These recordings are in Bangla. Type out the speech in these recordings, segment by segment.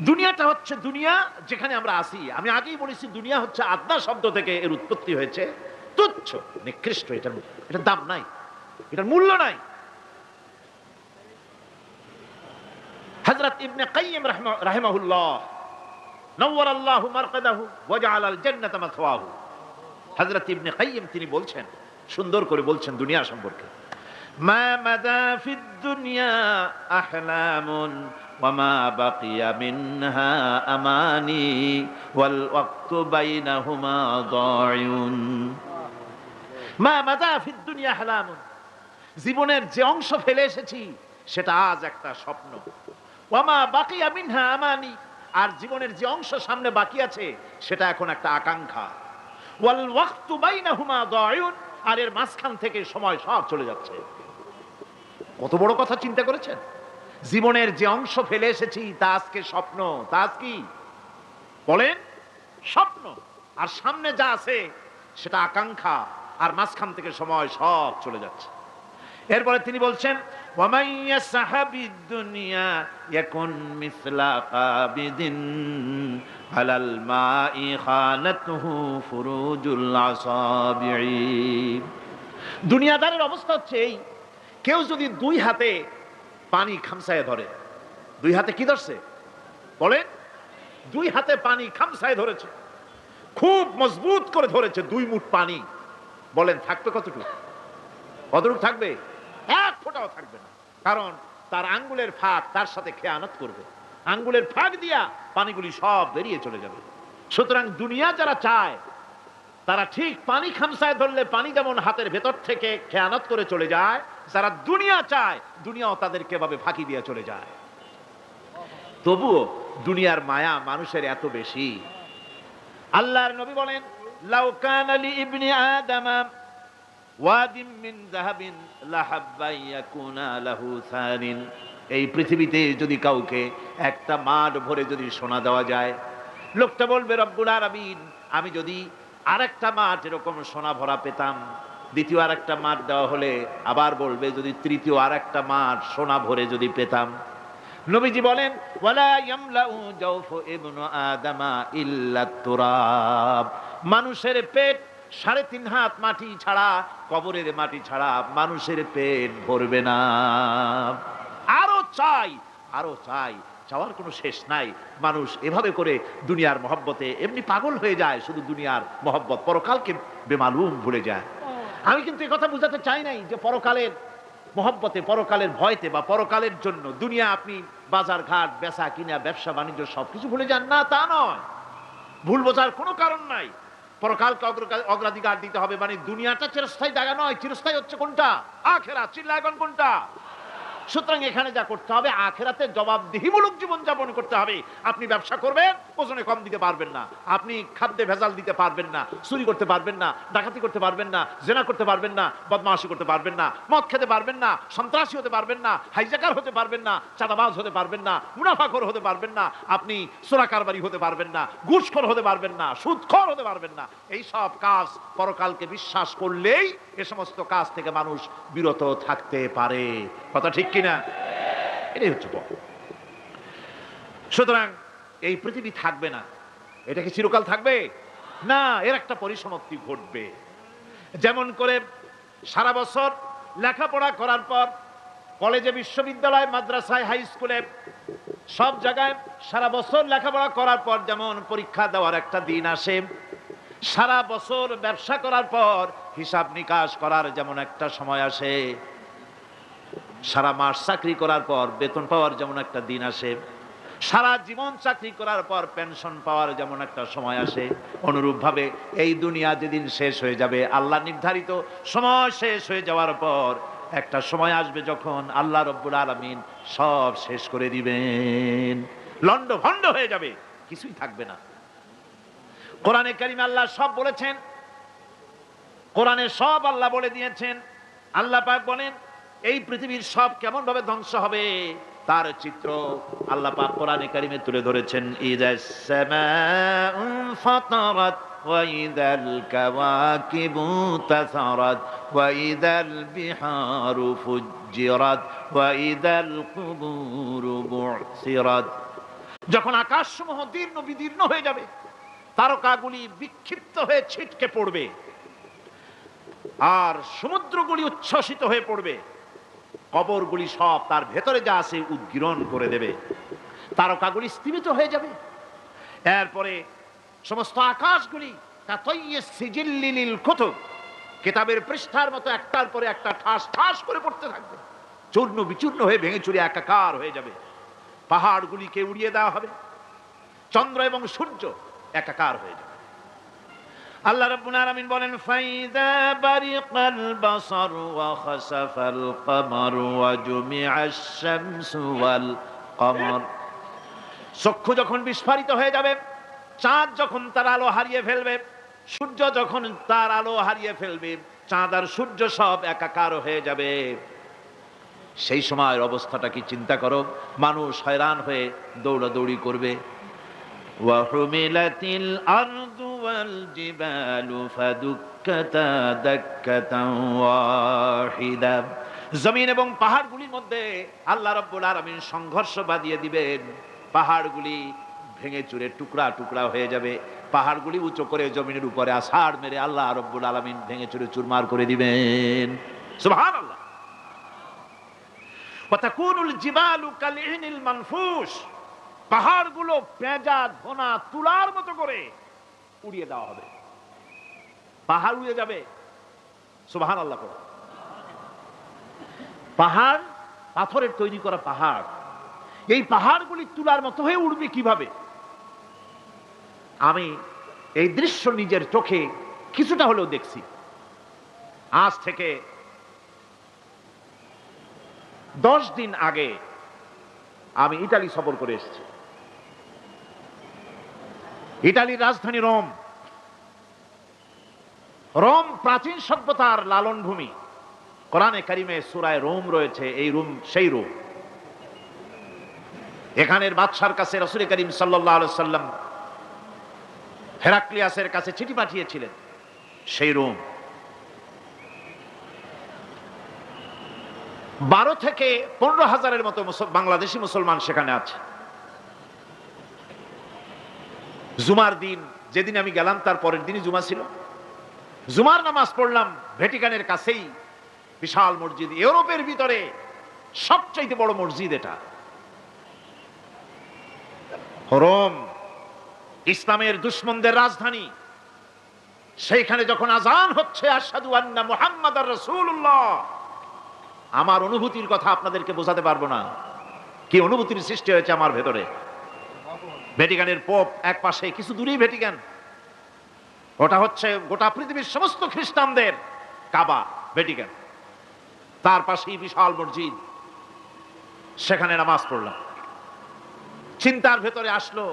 দুনিয়াটা হচ্ছে দুনিয়া যেখানে আমরা আসি। আমি আগেই বলেছি দুনিয়া হচ্ছে আদনা শব্দ থেকে এর উৎপত্তি হয়েছে। তুচ্ছ, নিকৃষ্ট, এটার দাম নাই, এটার মূল্য নাই। হযরত ইবনে কাইয়্যিম রাহিমাহুল্লাহ নওয়ারাল্লাহু মারকাদাহু ওয়া জাআলাল জান্নাতা মাথওয়াহু। হযরত ইবনে কাইয়্যিম তিনি বলছেন, সুন্দর করে বলছেন দুনিয়া সম্পর্কে, মা মাদা ফিদ দুনিয়া আহলামুন ওয়া মা বাকিয়া মিনহা আমানি ওয়াল ওয়াক্তু বাইনাহুমা দায়ুন। মা মাদা ফিদ দুনিয়া আহলামুন, জীবনের যে অংশ ফেলে এসেছি সেটা আজ একটা স্বপ্ন। ওয়া মা বাকিয়া মিনহা আমানি, আর জীবনের যে অংশ সামনে বাকি আছে সেটা এখন একটা আকাঙ্ক্ষা। ওয়াল ওয়াক্তু বাইনাহুমা দায়ুন, আর এর মাঝখান থেকে সময় সব চলে যাচ্ছে। কত বড় কথা চিন্তা করেছেন? জীবনের যে অংশ ফেলে এসেছি তা আজকে স্বপ্ন, তা আজ কি বলেন? স্বপ্ন। আর সামনে যা আছে সেটা আকাঙ্ক্ষা, আর মাঝখান থেকে সময় সব চলে যাচ্ছে। এরপরে তিনি বলছেন, ওয়ামান ইয়াসহাবিদ দুনিয়া ইয়াকুন মিসলা কাবিদিন আলাল মাই খানাতুহু ফুরুজুল আসাবিঈ। দুনিয়াদারের অবস্থা হচ্ছে এই, কেউ যদি দুই হাতে পানি খামসায় ধরে, দুই হাতে কি ধরছে বলেন? দুই হাতে পানি খামসায় ধরেছে, খুব মজবুত করে ধরেছে, 2 মুঠ পানি। বলেন থাকবে কতটুকু? কতটুকু থাকবে? এক ফোঁটাও থাকবে না, কারণ তার আঙ্গুলের ফাঁক তার সাথে খেয়ানত করবে, আঙ্গুলের ফাঁক দিয়া পানিগুলি সব বেরিয়ে চলে যাবে। সুতরাং দুনিয়া যারা চায় তারা ঠিক পানি খামসায় ধরলে পানি যেমন হাতের ভেতর থেকে খেয়ানত করে চলে যায়, যারা দুনিয়া চায় দুনিয়াও তাদেরকে এভাবে ফাঁকি দিয়ে চলে যায়। তবুও দুনিয়ার মায়া মানুষের এত বেশি। আল্লাহর নবী বলেন, লাউ কানা লি ইবনি আদামা ওয়াদিম মিন যাহাবিন লাহাব্বা ইয়াকুনা লাহু সানিন। এই পৃথিবীতে যদি কাউকে একটা মাঠ ভরে যদি সোনা দেওয়া যায়, লোকটা বলবে রব্বুল আলামিন, আমি যদি আরেকটা মাঠ এরকম সোনা ভরা পেতাম। দ্বিতীয় আরেকটা মাঠ দেওয়া হলে আবার বলবে যদি তৃতীয় আরেকটা মাঠ সোনা ভরে যদি পেতাম। নবীজি বলেন, ওয়ালা ইয়ামলাউ জাওফু ইবনু আদামা ইল্লা তুরাব। মানুষের পেট 3.5 হাত মাটি ছাড়া, কবরের মাটি ছাড়া মানুষের পেট ভরবে না। আরো চাই, আরো চাই, চাওয়ার কোনো শেষ নাই। মানুষ এভাবে করে দুনিয়ার মহব্বতে এমনি পাগল হয়ে যায়, শুধু দুনিয়ার মহব্বত, পরকালকে বেমালুম ভুলে যায়। আমি কিন্তু এই কথা বুঝাতে চাই নাই যে পরকালের মহব্বতে, পরকালের ভয়তে বা পরকালের জন্য দুনিয়া আপনি বাজার ঘাট, বেচা কিনা, ব্যবসা বাণিজ্য সবকিছু ভুলে যান, না তা নয়। ভুল বোঝার কোনো কারণ নাই। পরকালকে অগ্রাধিকার দিতে হবে, মানে দুনিয়াটা চিরস্থায়ী জায়গা নয়। চিরস্থায়ী হচ্ছে কোনটা? আখিরাত। চিল্লায় এখন কোনটা? সুতরাং এখানে যা করতে হবে, আখিরাতে জবাবদিহিমূলক জীবন যাপন করতে হবে। আপনি ব্যবসা করবেন, ওজনে কম দিতে পারবেন না। আপনি খাদ্যে ভেজাল দিতে পারবেন না, চুরি করতে পারবেন না, ডাকাতি করতে পারবেন না, জেনা করতে পারবেন না, বদমাশি করতে পারবেন না, মদ খেতে পারবেন না, সন্ত্রাসী হতে পারবেন না, হাইজাকার হতে পারবেন না, চাঁদাবাজ হতে পারবেন না, মুনাফাখোর হতে পারবেন না, আপনি চোরা কারবারি হতে পারবেন না, ঘুষখোর হতে পারবেন না, সুদখোর হতে পারবেন না। এই সব কাজ পরকালকে বিশ্বাস করলেই এ সমস্ত কাজ থেকে মানুষ বিরত থাকতে পারে। কথা ঠিক কিনা? এটাই হচ্ছে পথ। সুতরাং এই পৃথিবী থাকবে না, এটা কি চিরকাল থাকবে? না, এর একটা পরিসমাপ্তি ঘটবে। যেমন করে সারা বছর লেখাপড়া করার পর কলেজে, বিশ্ববিদ্যালয়, মাদ্রাসায়, হাই স্কুলে, সব জায়গায় সারা বছর লেখাপড়া করার পর যেমন পরীক্ষা দেওয়ার একটা দিন আসে, সারা বছর ব্যবসা করার পর হিসাব নিকাশ করার যেমন একটা সময় আসে, সারা মাস চাকরি করার পর বেতন পাওয়ার যেমন একটা দিন আসে, সারা জীবন চাকরি করার পর পেনশন পাওয়ার যেমন একটা সময় আসে, অনুরূপভাবে এই দুনিয়া যেদিন শেষ হয়ে যাবে, আল্লাহ নির্ধারিত সময় শেষ হয়ে যাওয়ার পর একটা সময় আসবে যখন আল্লাহ রব্বুল আলামিন সব শেষ করে দিবেন, লন্ড ভন্ড হয়ে যাবে, কিছুই থাকবে না। কোরআনে কারিমে আল্লাহ সব বলেছেন, কোরআনে সব আল্লাহ বলে দিয়েছেন। আল্লাহ পাক বলেন এই পৃথিবীর সব কেমন ভাবে ধ্বংস হবে তার চিত্র আল্লাহ পাক কোরআনে কারিমে তুলে ধরেছেন। ইযাস সামাউ ফাতারাত ওয়া ইযাল কাওয়াকিবু তাসারাত ওয়া ইযাল বিহারু ফুজ্জিরাত ওয়া ইযাল কুবুরু বু'সিরাত। যখন আকাশসমূহ দীর্ণ বিদীর্ণ হয়ে যাবে, তারকাগুলি বিক্ষিপ্ত হয়ে ছিটকে পড়বে, আর সমুদ্রগুলি উচ্ছ্বসিত হয়ে পড়বে, কবরগুলি সব তার ভেতরে যা আছে উদ্গীরণ করে দেবে, তারকাগুলি স্থিমিত হয়ে যাবে। এরপরে সমস্ত আকাশগুলি কিতাবের পৃষ্ঠার মতো একটার পরে একটা ঠাস ঠাস করে পড়তে থাকবে, চূর্ণ বিচূর্ণ হয়ে ভেঙে চুরে একাকার হয়ে যাবে। পাহাড়গুলিকে উড়িয়ে দেওয়া হবে, চন্দ্র এবং সূর্য একাকার হয়ে যাবে। আল্লাহ রাব্বুল আলামিন বলেন, ফাইদা বারিকাল বাসার ওয়া খাসাফাল কমার ওয়া জুমিআশ শামসু ওয়াল কমর। চক্ষু যখন বিস্ফারিত হয়ে যাবে, চাঁদ যখন তার আলো হারিয়ে ফেলবে, সূর্য যখন তার আলো হারিয়ে ফেলবে, চাঁদ আর সূর্য সব একাকার হয়ে যাবে, সেই সময়ের অবস্থাটা কি চিন্তা করো। মানুষ হয়রান হয়ে দৌড়াদৌড়ি করবে। ওয়াহুমিলাতিল আরদু ওয়াল জিবালু ফাদুক্কাতা দাক্কাতান ওয়াহিদা। জমিন এবং পাহাড়গুলির মধ্যে আল্লাহ রাব্বুল আলামিন সংঘর্ষ বাঁধিয়ে দিবেন। পাহাড়গুলি ভেঙে চুরে টুকরা টুকরা হয়ে যাবে, পাহাড়গুলি উঁচু করে জমিনের উপরে আছাড় মেরে আল্লাহ রাব্বুল আলামিন ভেঙে চুরে চুরমার করে দিবেন। সুবহানাল্লাহ। ওয়াতাকুনুল জিবালু কালইনিল মানফুস। পাহাড়গুলো পেঁজা ধোনা তুলার মতো করে উড়িয়ে দেওয়া হবে, পাহাড় উড়ে যাবে। সুবহানাল্লাহ। পাহাড় পাথরের তৈরি করা পাহাড়, এই পাহাড়গুলি তুলার মতো হয়ে উড়বে কিভাবে? আমি এই দৃশ্য নিজের চোখে কিছুটা হলেও দেখছি। আজ থেকে 10 দিন আগে আমি ইতালি সফর করে এসেছি। ইতালির রাজধানী রোম। রোম প্রাচীন সভ্যতার লালন ভূমি। কোরআনে কারিমে সূরায়ে রোম রয়েছে। এই রোম সেই রোম। এখানের বাদশার কাছে রাসূল করিম সাল্লাল্লাহু আলাইহি সাল্লাম হেরাক্লিয়াসের কাছে চিঠি পাঠিয়েছিলেন। সেই রোম 12 থেকে 15,000-এর মতো বাংলাদেশি মুসলমান সেখানে আছে। জুমার দিন, যেদিন আমি গেলাম তার পরের দিনই জুমা ছিল। জুমার নামাজ পড়লাম ভ্যাটিকানের কাছেই বিশাল মসজিদ, ইউরোপের ভিতরে সবচেয়ে বড় মসজিদ এটা। রোম ইসলামের দুশমনদের রাজধানী। সেইখানে যখন আজান হচ্ছে আশহাদু আন্না মুহাম্মাদার রাসূলুল্লাহ, আমার অনুভূতির কথা আপনাদেরকে বোঝাতে পারবো না, কি অনুভূতির সৃষ্টি হয়েছে আমার ভেতরে। ভ্যাটিকানের পোপ এক পাশে, কিছু দূরেই ভ্যাটিকান। ওটা হচ্ছে গোটা পৃথিবীর সমস্ত খ্রিস্টানদের কাবা, ভ্যাটিকান। তার পাশেই বিশাল মসজিদ, সেখানে নামাজ পড়লাম। চিন্তার ভেতরে আসলো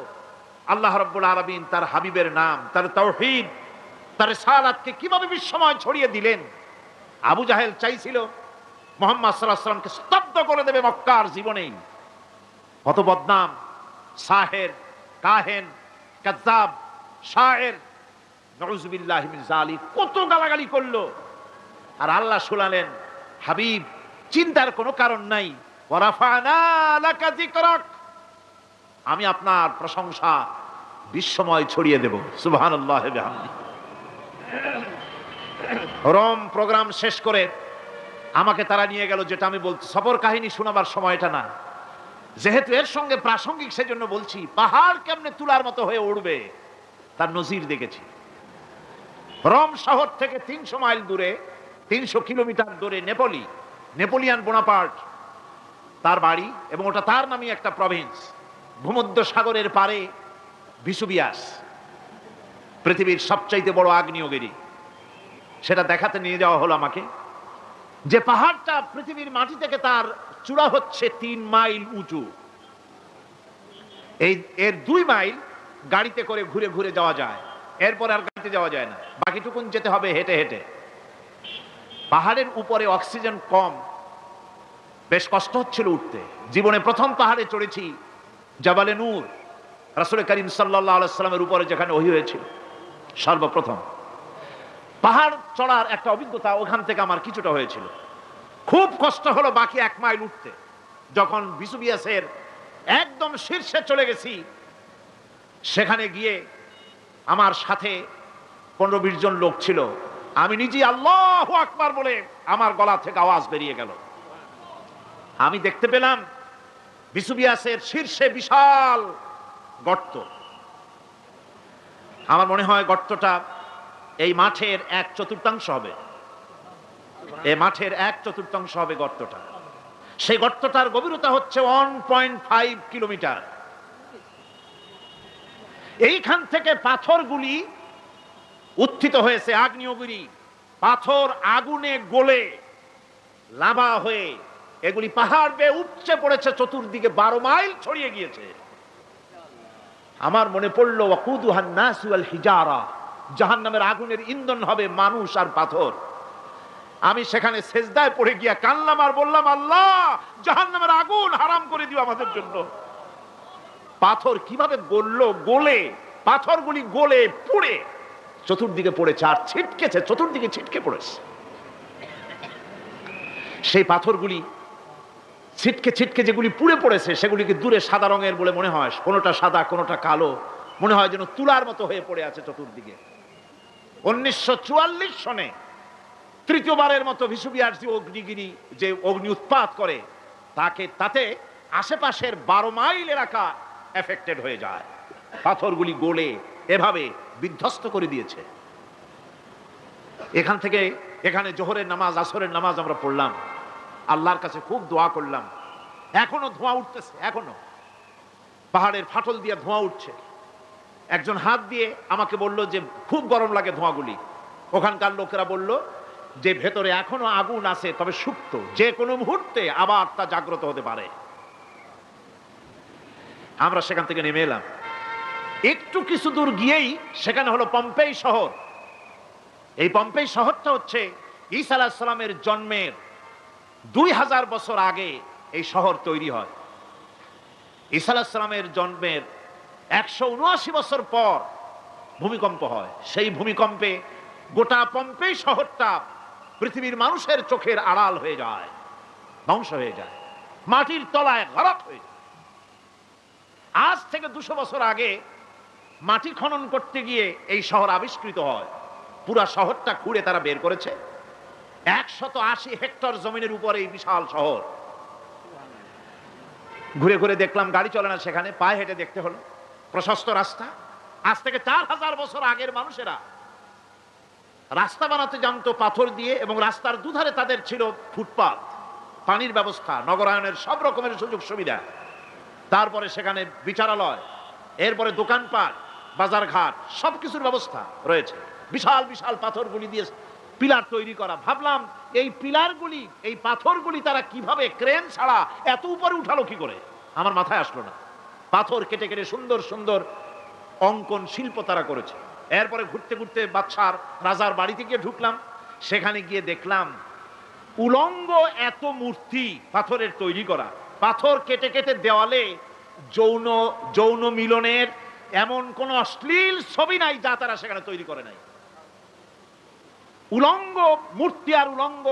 আল্লাহ রাব্বুল আলামিন তার হাবিবের নাম, তার তাওহীদ, তার রিসালাতকে কিভাবে বিশ্বময় ছড়িয়ে দিলেন। আবু জাহেল চাইছিল মুহাম্মদ সাল্লাল্লাহু আলাইহি ওয়াসাল্লামকে স্তব্ধ করে দেবে মক্কার জীবনেই। কত বদনাম, সাহের, কাহেন, কাযযাব, শায়ের, নাউযুবিল্লাহি মিন যালিক, কত গালাগালি করলো। আর আল্লাহ শুনালেন, হাবিব চিন্তার কোনো কারণ নাই, ওয়া রাফা'না লাকা যিকরাক, আমি আপনার প্রশংসা বিশ্বময় ছড়িয়ে দেব। সুবহানাল্লাহি ওয়া বিহামদিহি। রোম প্রোগ্রাম শেষ করে আমাকে তারা নিয়ে গেল, যেটা আমি বলছি সফর কাহিনী শোনাবার সময়টা না, যেহেতু এর সঙ্গে প্রাসঙ্গিক সেজন্য বলছি। পাহাড় কেমনে তুলার মতো হয়ে উড়বে তার নজির দেখেছি। রোম শহর থেকে 300 মাইল দূরে, 300 কিলোমিটার দূরে নেপোলিয়ান বোনাপার্ট তার বাড়ি, এবং ওটা তার নামই একটা প্রভিন্স। ভূমধ্য সাগরের পারে ভিসুভিয়াস, পৃথিবীর সবচাইতে বড় আগ্নেয়গিরি। সেটা দেখাতে নিয়ে যাওয়া হলো আমাকে। যে পাহাড়টা পৃথিবীর মাটি থেকে তার চূড়া হচ্ছে 3 মাইল উঁচু। এর 2 মাইল গাড়িতে করে ঘুরে ঘুরে যাওয়া যায়, এরপর আর গাড়িতে যাওয়া যায় না, বাকিটুকুন যেতে হবে হেঁটে হেঁটে। পাহাড়ের উপরে অক্সিজেন কম, বেশ কষ্ট হচ্ছিল উঠতে। জীবনে প্রথম পাহাড়ে চড়েছি, জাবালে নূর, রাসূল করিম সাল্লাল্লাহু আলাইহি সাল্লামের উপরে যেখানে ওহী হয়েছিল সর্বপ্রথম। পাহাড় চড়ার একটা অভিজ্ঞতা ওখান থেকে আমার কিছুটা হয়েছিল। খুব কষ্ট হলো বাকি 1 মাইল উঠতে, যখন ভিসুভিয়াসের একদম শীর্ষে চলে গেছি। সেখানে গিয়ে আমার সাথে 15-20 জন লোক ছিল। আমি নিজেই আল্লাহু আকবার বলে আমার গলা থেকে আওয়াজ বেরিয়ে গেল। আমি দেখতে পেলাম বিসুবিয়াসের শীর্ষে বিশাল গর্ত। আমার মনে হয় গর্তটা এই মাঠের 1/4 হবে। এই মাঠের 1/4 হবে গর্তটা। সেই গর্তটার গভীরতা হচ্ছে 1.5 কিলোমিটার। এইখান থেকে পাথরগুলি উত্থিত হয়েছে, আগ্নেয়গিরি পাথর আগুনে গলে লাভা হয়ে এগুলি পাহাড় বেয়ে উপচে পড়েছে, চতুর্দিকে 12 মাইল ছড়িয়ে গিয়েছে। আমার মনে পড়লো ওয়াকুদুহান নাসু ওয়াল হিজারা, জাহান্নামের আগুনের ইন্ধন হবে মানুষ আর পাথর। আমি সেখানে সেজদায় পড়ে গিয়া কানলাম আর বললাম, আল্লাহ জাহান্নামের আগুন হারাম করে দিও আমাদের জন্য। পাথর কিভাবে গললো, গলে পাথরগুলি গলে পুড়ে চতুর্দিকে পড়েছে আর ছিটকেছে, চতুর্দিকে ছিটকে পড়েছে। সেই পাথরগুলি ছিটকে ছিটকে যেগুলি পুড়ে পড়েছে সেগুলিকে দূরে সাদা রঙের বলে মনে হয়, কোনোটা সাদা কোনোটা কালো, মনে হয় যেন তুলার মতো হয়ে পড়ে আছে চতুর্দিকে। 1944 সনে তৃতীয়বারের মতো ভিসুবিয়াসী অগ্নিগিরি যে অগ্নি উৎপাত করে তাতে আশেপাশের 12 মাইল এলাকা এফেক্টেড হয়ে যায়। পাথরগুলি গলে এভাবে বিধ্বস্ত করে দিয়েছে। এখান থেকে এখানে জোহরের নামাজ, আসরের নামাজ আমরা পড়লাম, আল্লাহর কাছে খুব দোয়া করলাম। এখনো ধোঁয়া উঠতেছে, এখনো পাহাড়ের ফাটল দিয়ে ধোঁয়া উঠছে। একজন হাত দিয়ে আমাকে বলল যে খুব গরম লাগে ধোঁয়াগুলি। ওখানকার লোকেরা বলল যে ভেতরে এখনো আগুন আছে, তবে সুপ্ত, যে কোনো মুহূর্তে আবার তা জাগ্রত হতে পারে। আমরা সেখান থেকে নেমে এলাম। একটু কিছু দূর গিয়েই সেখানে হলো পম্পেই শহর। এই পম্পেই শহরটা হচ্ছে ঈসা আলাইহিস সালামের জন্মের 2000 বছর আগে এই শহর তৈরি হয়। ঈসা আলাইহিস সালামের জন্মের 179 বছর পর ভূমিকম্প হয়। সেই ভূমিকম্পে গোটা পম্পেই শহরটা পৃথিবীর মানুষের চোখের আড়াল হয়ে যায়, ধ্বংস হয়ে যায়, মাটির তলায় গরক হয়ে যায়। আজ থেকে 200 বছর আগে মাটি খনন করতে গিয়ে এই শহর আবিষ্কৃত হয়। পুরা শহরটা খুঁড়ে তারা বের করেছে। 180 হেক্টর জমিনের উপরে এই বিশাল শহর। ঘুরে ঘুরে দেখলাম, গাড়ি চলে না সেখানে, পায়ে হেঁটে দেখতে হলো। প্রশস্ত রাস্তা। আজ থেকে 4000 বছর আগের মানুষেরা রাস্তা বানাতে জানতো পাথর দিয়ে, এবং রাস্তার দুধারে তাদের ছিল ফুটপাত, পানির ব্যবস্থা, নগরায়নের সব রকমের সুযোগ সুবিধা। তারপরে সেখানে বিচারালয়, এরপরে দোকানপাট, বাজারঘাট, সবকিছুর ব্যবস্থা রয়েছে। বিশাল বিশাল পাথরগুলি দিয়ে পিলার তৈরি করা। ভাবলাম এই পিলারগুলি, এই পাথরগুলি তারা কিভাবে ক্রেন ছাড়া এত উপরে উঠালো কি করে, আমার মাথায় আসলো না। পাথর কেটে কেটে সুন্দর সুন্দর অঙ্কন শিল্প তারা করেছে। এরপরে ঘুরতে ঘুরতে বাদশার রাজার বাড়িতে গিয়ে ঢুকলাম। সেখানে গিয়ে দেখলাম উলঙ্গ এত মূর্তি পাথরের তৈরি করা। পাথর কেটে কেটে দেওয়ালে যৌন মিলনের এমন কোন অশ্লীল ছবি নাই যা তারা সেখানে তৈরি করে নাই। উলঙ্গ মূর্তি আর উলঙ্গ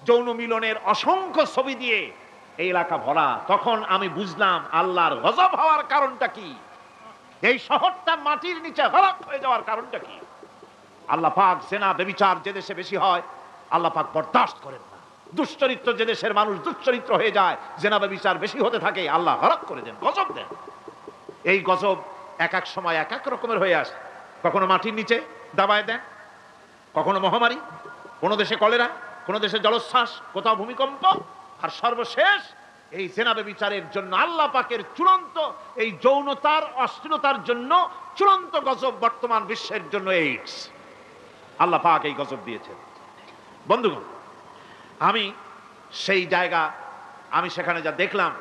যৌন মিলনের অসংখ্য ছবি দিয়ে এই এলাকা ভরা। তখন আমি বুঝলাম আল্লাহর গজব হওয়ার কারণটা কি, এই শহরটা মাটির নিচে হরক হয়ে যাওয়ার কারণটা কি। আল্লাহ পাক জেনা ব্যভিচার যে দেশে বেশি হয় আল্লাহ পাক বরদাস্ত করেন না। দুশ্চরিত্র যে দেশের মানুষ দুশ্চরিত্র হয়ে যায়, জেনা ব্যভিচার বেশি হতে থাকে, আল্লাহ হরক করে দেন, গজব দেন। এই গজব এক এক সময় এক এক রকমের হয়ে আসে। কখনো মাটির নিচে দাবায় দেন, কখনো মহামারী, কোন দেশে কলেরা, কোন দেশে জলোচ্ছ্বাস, কোথাও ভূমিকম্প, আর সর্বশেষ এই জেনা ব্যভিচারের জন্য আল্লাহ পাকের চূড়ান্ত, এই যৌনতার অশ্লীলতার জন্য চূড়ান্ত গজব বর্তমান বিশ্বের জন্য এইডস। আল্লাহ পাক এই গজব দিয়েছেন। বন্ধুগণ, আমি সেই জায়গা, আমি সেখানে যা দেখলাম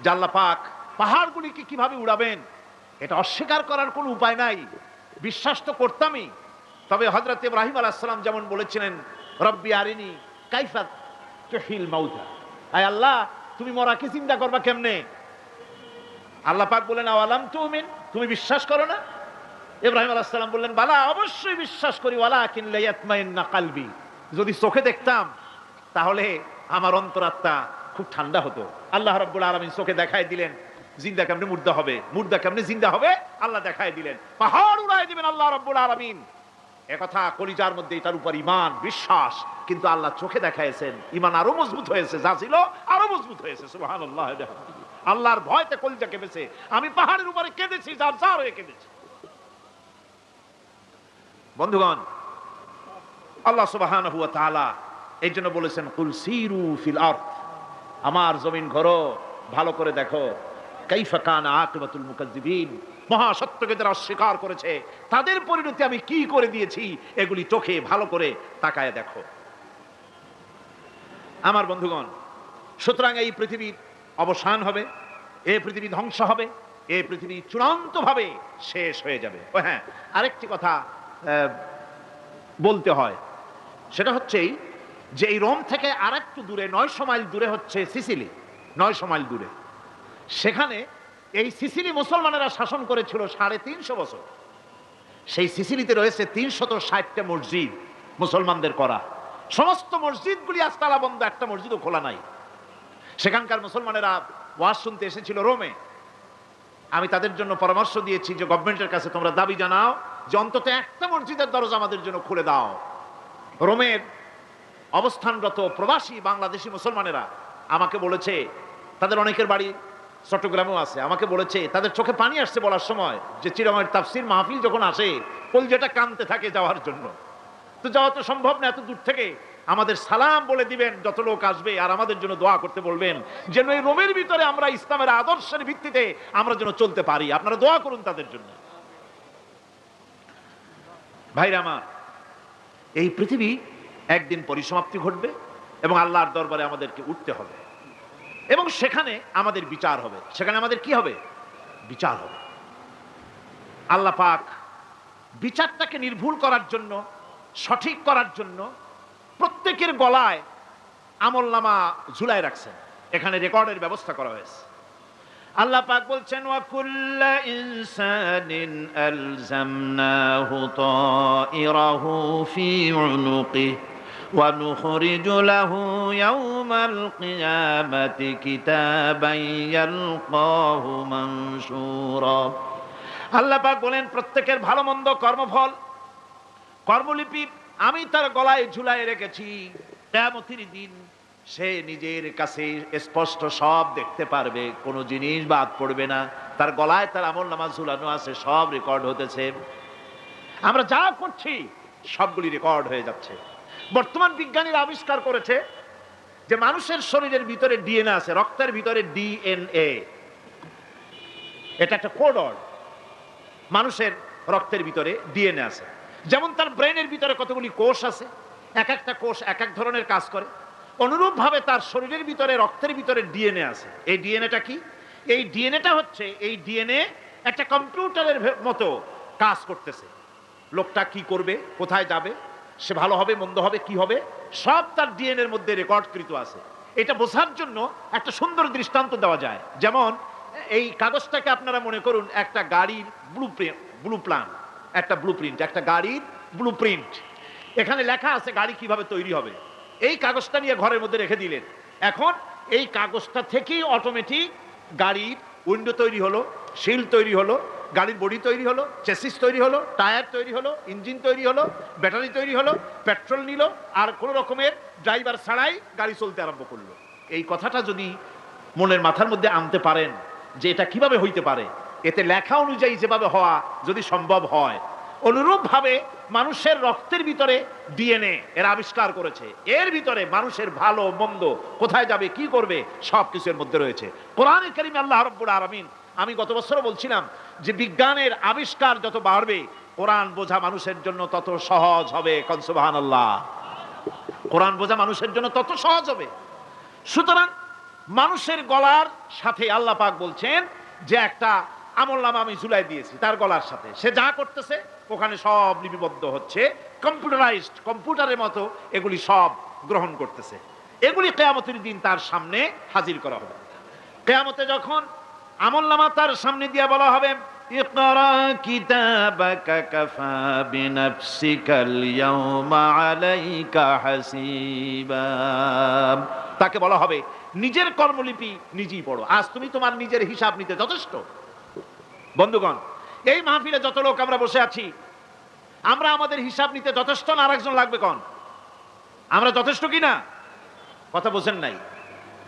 যে আল্লাহ পাক পাহাড়গুলিকে কিভাবে উড়াবেন, এটা অস্বীকার করার কোনো উপায় নাই। বিশ্বাস তো করতামই। তবে হযরত ইব্রাহিম আলাইহিস সালাম যেমন বলেছিলেন, রব্বি আরিনি কাইফা তুহিল মাউতা, আয় আল্লাহ তুমি মরাকে চিন্তা করবা কেমনে। আল্লাহ পাক বলেন আওয়ালাম তুমিন, তুমি বিশ্বাস করো না? ইব্রাহিম আলাইহিস সালাম বললেন বালা, অবশ্যই বিশ্বাস করি, ওয়ালাকিন লিয়াতমাইন্না কলবি, যদি চোখে দেখতাম তাহলে আমার অন্তরাত্মা খুব ঠান্ডা হতো। আল্লাহ রাব্বুল আলামিন চোখে দেখাই দিলেন জিন্দা কেমনে মুর্দা হবে, মুর্দা কেমনে জিন্দা হবে, আল্লাহ দেখায় দিলেন। পাহাড় উড়ায় দিবেন আল্লাহ রাব্বুল আলামিন। একথা কলিজার মধ্যে এটার উপর ঈমান বিশ্বাস, কিন্তু আল্লাহ চোখে দেখাইছেন, ঈমান আরো মজবুত হয়েছে, যা ছিল আরো মজবুত হয়েছে। সুবহানাল্লাহ। আল্লাহর ভয়তে কলিজা কেঁপেছে। আমি পাহাড়ের উপরে কেঁদেছি, যার যার হয়ে কেঁদেছি। বন্ধুগণ, আল্লাহ সুবহানাহু ওয়া তাআলা এই জন্য বলেছেন কুল সিরু ফিল আরদ, আমার জমিন ঘোরো, ভালো করে দেখো, কাইফা কানা আকিবাতুল মুকাজ্জিবিন, মহাসত্যকে যারা অস্বীকার করেছে তাদের পরিণতি আমি কি করে দিয়েছি, এগুলি চোখে ভালো করে তাকায় দেখো। আমার বন্ধুগণ, সুতরাং এই পৃথিবীর অবসান হবে, এই পৃথিবী ধ্বংস হবে, এই পৃথিবী চূড়ান্তভাবে শেষ হয়ে যাবে। ও হ্যাঁ, আরেকটি কথা বলতে হয়, সেটা হচ্ছেই যে এই রোম থেকে আরেকটু দূরে 900 মাইল দূরে হচ্ছে সিসিলি। 900 মাইল দূরে, সেখানে এই সিসিলি মুসলমানেরা শাসন করেছিল 350 বছর। সেই সিসিলিতে রয়েছে 360টা মসজিদ মুসলমানদের করা। সমস্ত মসজিদগুলি আজ তালা বন্ধ, একটা মসজিদও খোলা নাই। সেখানকার মুসলমানেরা ওয়াজ শুনতে এসেছিল রোমে। আমি তাদের জন্য পরামর্শ দিয়েছি যে গভর্নমেন্টের কাছে তোমরা দাবি জানাও যে অন্তত একটা মসজিদের দরজা আমাদের জন্য খুলে দাও। রোমের অবস্থানরত প্রবাসী বাংলাদেশি মুসলমানেরা আমাকে বলেছে, তাদের অনেকের বাড়ি চট্টগ্রামেও আছে, আমাকে বলেছে তাদের চোখে পানি আসছে বলার সময় যে চিরামের তাফসীর মাহফিল যখন আসে কলজাটা কাঁদতে থাকে যাওয়ার জন্য। তো যাওয়া তো সম্ভব না এত দূর থেকে, আমাদের সালাম বলে দিবেন যত লোক আসবে, আর আমাদের জন্য দোয়া করতে বলবেন যেন এই রোমের ভিতরে আমরা ইসলামের আদর্শের ভিত্তিতে আমরা যেন চলতে পারি। আপনারা দোয়া করুন তাদের জন্য। ভাইরা আমার, এই পৃথিবী একদিন পরিসমাপ্তি ঘটবে এবং আল্লাহর দরবারে আমাদেরকে উঠতে হবে এবং সেখানে আমাদের বিচার হবে। সেখানে আমাদের কি হবে? বিচার হবে। আল্লাহ পাক বিচারটাকে নির্ভুল করার জন্য, সঠিক করার জন্য প্রত্যেকের গলায় আমলনামা ঝুলায় রাখছেন। এখানে রেকর্ডের ব্যবস্থা করা হয়েছে। আল্লাহ পাক বলছেন ওয়া কুল্লা ইনসানিন আলজামনাহু তাইরাহু ফি উনুকিহি ওয়া নুখরিজু লাহু ইয়াওমাল কিয়ামাতি কিতাবান ইয়ালকাহু মানশুরা। আল্লাহ পাক বলেন প্রত্যেকের ভালো মন্দ কর্মফল, কর্মলিপি আমি তার গলায় ঝুলায় রেখেছি। কিয়ামতের দিন সে নিজের কাছে স্পষ্ট সব দেখতে পারবে, কোনো জিনিস বাদ পড়বে না। তার গলায় তার আমলনামা ঝুলানো আছে, সব রেকর্ড হতেছে। আমরা যা করছি সবগুলি রেকর্ড হয়ে যাচ্ছে। বর্তমান বিজ্ঞানীরা আবিষ্কার করেছে যে মানুষের শরীরের ভিতরে ডিএনএ আছে, রক্তের ভিতরে ডিএনএ, এটা একটা কোড। মানুষের রক্তের ভিতরে ডিএনএ আছে। যেমন তার ব্রেনের ভিতরে কতগুলি কোষ আছে, এক একটা কোষ এক এক ধরনের কাজ করে, অনুরূপ ভাবে তার শরীরের ভিতরে রক্তের ভিতরে ডিএনএ আছে। এই ডিএনএটা কি? এই ডিএনএটা হচ্ছে, এই ডিএনএ একটা কম্পিউটারের মতো কাজ করতেছে। লোকটা কি করবে, কোথায় যাবে, সে ভালো হবে মন্দ হবে কি হবে, সব তার ডিএনএর মধ্যে রেকর্ডকৃত আছে। এটা বোঝার জন্য একটা সুন্দর দৃষ্টান্ত দেওয়া যায়। যেমন এই কাগজটাকে আপনারা মনে করুন একটা গাড়ির একটা ব্লুপ্রিন্ট, একটা গাড়ির ব্লুপ্রিন্ট। এখানে লেখা আছে গাড়ি কিভাবে তৈরি হবে। এই কাগজটা নিয়ে ঘরের মধ্যে রেখে দিলেন। এখন এই কাগজটা থেকেই অটোমেটিক গাড়ির উইন্ডো তৈরি হলো, শিল তৈরি হলো, গাড়ির বডি তৈরি হলো, চেসিস তৈরি হলো, টায়ার তৈরি হলো, ইঞ্জিন তৈরি হলো, ব্যাটারি তৈরি হলো, পেট্রোল নিল, আর কোনো রকমের ড্রাইভার ছাড়াই গাড়ি চলতে আরম্ভ করলো। এই কথাটা যদি মনের মাথার মধ্যে আনতে পারেন যে এটা কিভাবে হইতে পারে, এতে লেখা অনুযায়ী যেভাবে হওয়া যদি সম্ভব হয়, অনুরূপ ভাবে মানুষের রক্তের ভিতরে ডিএনএ এর আবিষ্কার করেছে। এর ভিতরে মানুষের ভালো মন্দ, কোথায় যাবে কি করবে, সবকিছু এর মধ্যে রয়েছে। কোরআনে কারীমে আল্লাহ রাব্বুল আলামিন, আমি গত বছরও বলছিলাম যে বিজ্ঞানের আবিষ্কার যত বাড়বে কোরআন বোঝা মানুষের জন্য তত সহজ হবে। কোন সুবহানাল্লাহ। কোরআন বোঝা মানুষের জন্য তত সহজ হবে। সুতরাং মানুষের গলার সাথে আল্লাহ পাক বলছেন যে একটা আমলনামা আমি ঝুলাই দিয়েছি তার গলার সাথে, সে যা করতেছে ওখানে সব লিপিবদ্ধ হচ্ছে, কম্পিউটারাইজড, কম্পিউটারের মতো এগুলি সব গ্রহণ করতেছে। এগুলি কিয়ামতের দিন তার সামনে হাজির করা হবে। কিয়ামতে যখন আমলনামা তার সামনে দিয়ে বলা হবে ইকরা কিতাবাকা কাফা বিনাফসিকাল ইয়াওমা আলাইকা হাসিবা, তাকে বলা হবে নিজের কর্মলিপি নিজেই পড়ো। আজ তুমি তোমার নিজের হিসাব নিতে যথেষ্ট। বন্ধুগণ, এই মাহফিলে যত লোক আমরা বসে আছি, আমরা আমাদের হিসাব নিতে যথেষ্ট না আরেকজন লাগবে? কোন আমরা যথেষ্ট কিনা? কথা বোঝেন নাই?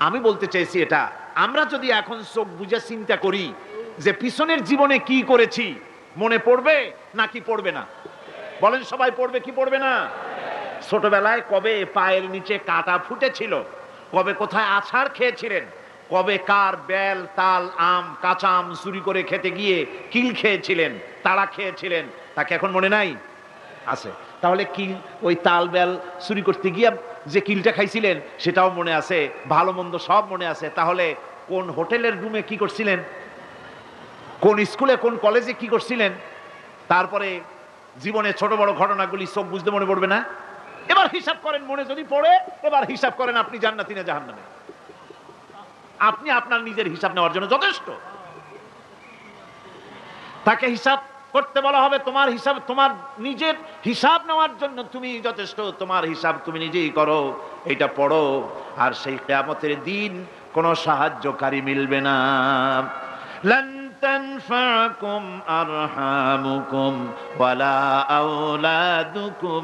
আমি বলতে চাইছি এটা, আমরা যদি এখন চোখ বুঝে চিন্তা করি যে পিছনের জীবনে কি করেছি, মনে পড়বে নাকি পড়বে না? বলেন সবাই, পড়বে কি পড়বে না? ছোটবেলায় কবে পায়ের নিচে কাটা ফুটেছিল, কবে কোথায় আছাড় খেয়েছিলেন, কবে কার বেল তাল আম কাঁচা আম চুরি করে খেতে গিয়ে কিল খেয়েছিলেন, তাড়া খেয়েছিলেন, তাকে এখন মনে নাই? আছে। তাহলে কিল, ওই তাল বেল চুরি করতে গিয়ে যে কিলটা খাইছিলেন সেটাও মনে আছে, ভালো মন্দ সব মনে আছে। তাহলে কোন হোটেলের রুমে কি করছিলেন, কোন স্কুলে কোন কলেজে কি করছিলেন, তারপরে জীবনে ছোট বড় ঘটনাগুলি সব বুঝতে মনে পড়বে না? এবার হিসাব করেন, মনে যদি পড়ে এবার হিসাব করেন আপনি জান্নাতি না জাহান্নামে। আপনি আপনার নিজের হিসাব নেওয়ার জন্য যথেষ্ট। তাকে হিসাব করতে বলা হবে, তোমার হিসাব, তোমার নিজের হিসাব নেওয়ার জন্য তুমি যথেষ্ট, তোমার হিসাব তুমি নিজেই করো, এটা পড়ো। আর সেই কিয়ামতের দিন কোনো সাহায্যকারী মিলবে না। লান তানফাকুম আরহামুকুম ওয়ালা আওলাদুকুম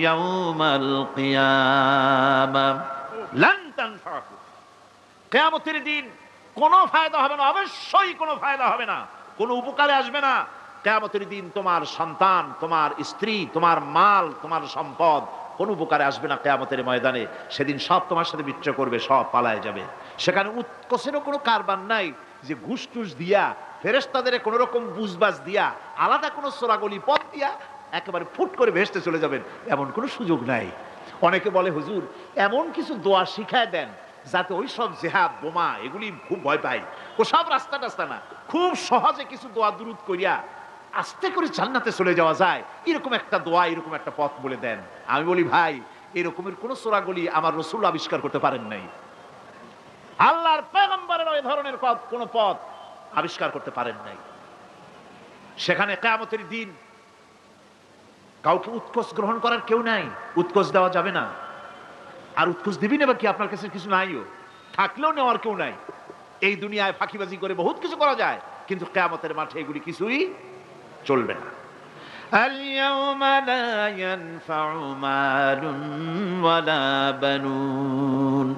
ইয়াউমাল কিয়ামাহ। লান তানফাকুম, কিয়ামতের দিন কোনো ফায়দা হবে না, অবশ্যই কোনো ফায়দা হবে না, কোনো উপকারে আসবে না। কিয়ামতের দিন তোমার সন্তান, তোমার স্ত্রী, তোমার মাল, তোমার সম্পদ কোনো উপকারে আসবে না। কিয়ামতের ময়দানে সেদিন সব তোমার সাথে বিচ্ছু করবে, সব পালায় যাবে। সেখানে উৎকোষেরও কোনো কারবার নাই যে ঘুষ টুস দিয়া, ফেরেশতাদের কোনো রকম বুঝবাজ দিয়া, আলাদা কোনো সোরাগলি পথ দিয়া একেবারে ফুট করে ভেসতে চলে যাবেন, এমন কোনো সুযোগ নাই। অনেকে বলে হুজুর এমন কিছু দোয়া শিখায় দেন যাতে ওই সব জেহাদ বোমা এগুলি খুব ভয় পাই, ও সব রাস্তা টাস্তা না, খুব সহজে কিছু দোয়া দুরুদ করিয়া আস্তে করে জান্নাতে চলে যাওয়া যায়, এরকম একটা দোয়া, এরকম একটা পথ বলে দেন। আমি বলি ভাই, এরকমের কোন সূরাগুলি আমার রাসূল আবিষ্কার করতে পারেন নাই, আল্লাহর পয়গম্বরের ওই ধরনের কোন পথ আবিষ্কার করতে পারেন নাই। সেখানে কিয়ামতের দিন কাউকে উৎকোষ গ্রহণ করার কেউ নাই, উৎকোষ দেওয়া যাবে না। আর উৎকোষ দিবি না কি, আপনার কাছে কিছু নাইও, থাকলেও নেওয়ার কেউ নাই। এই দুনিয়ায় ফাঁকিবাজি করে বহুত কিছু করা যায়, কিন্তু কিয়ামতের মাঠে এগুলি কিছুই চলবে না। আল-ইয়াওমা লা ইয়ানফাউ মালুন ওয়ালা বানুন,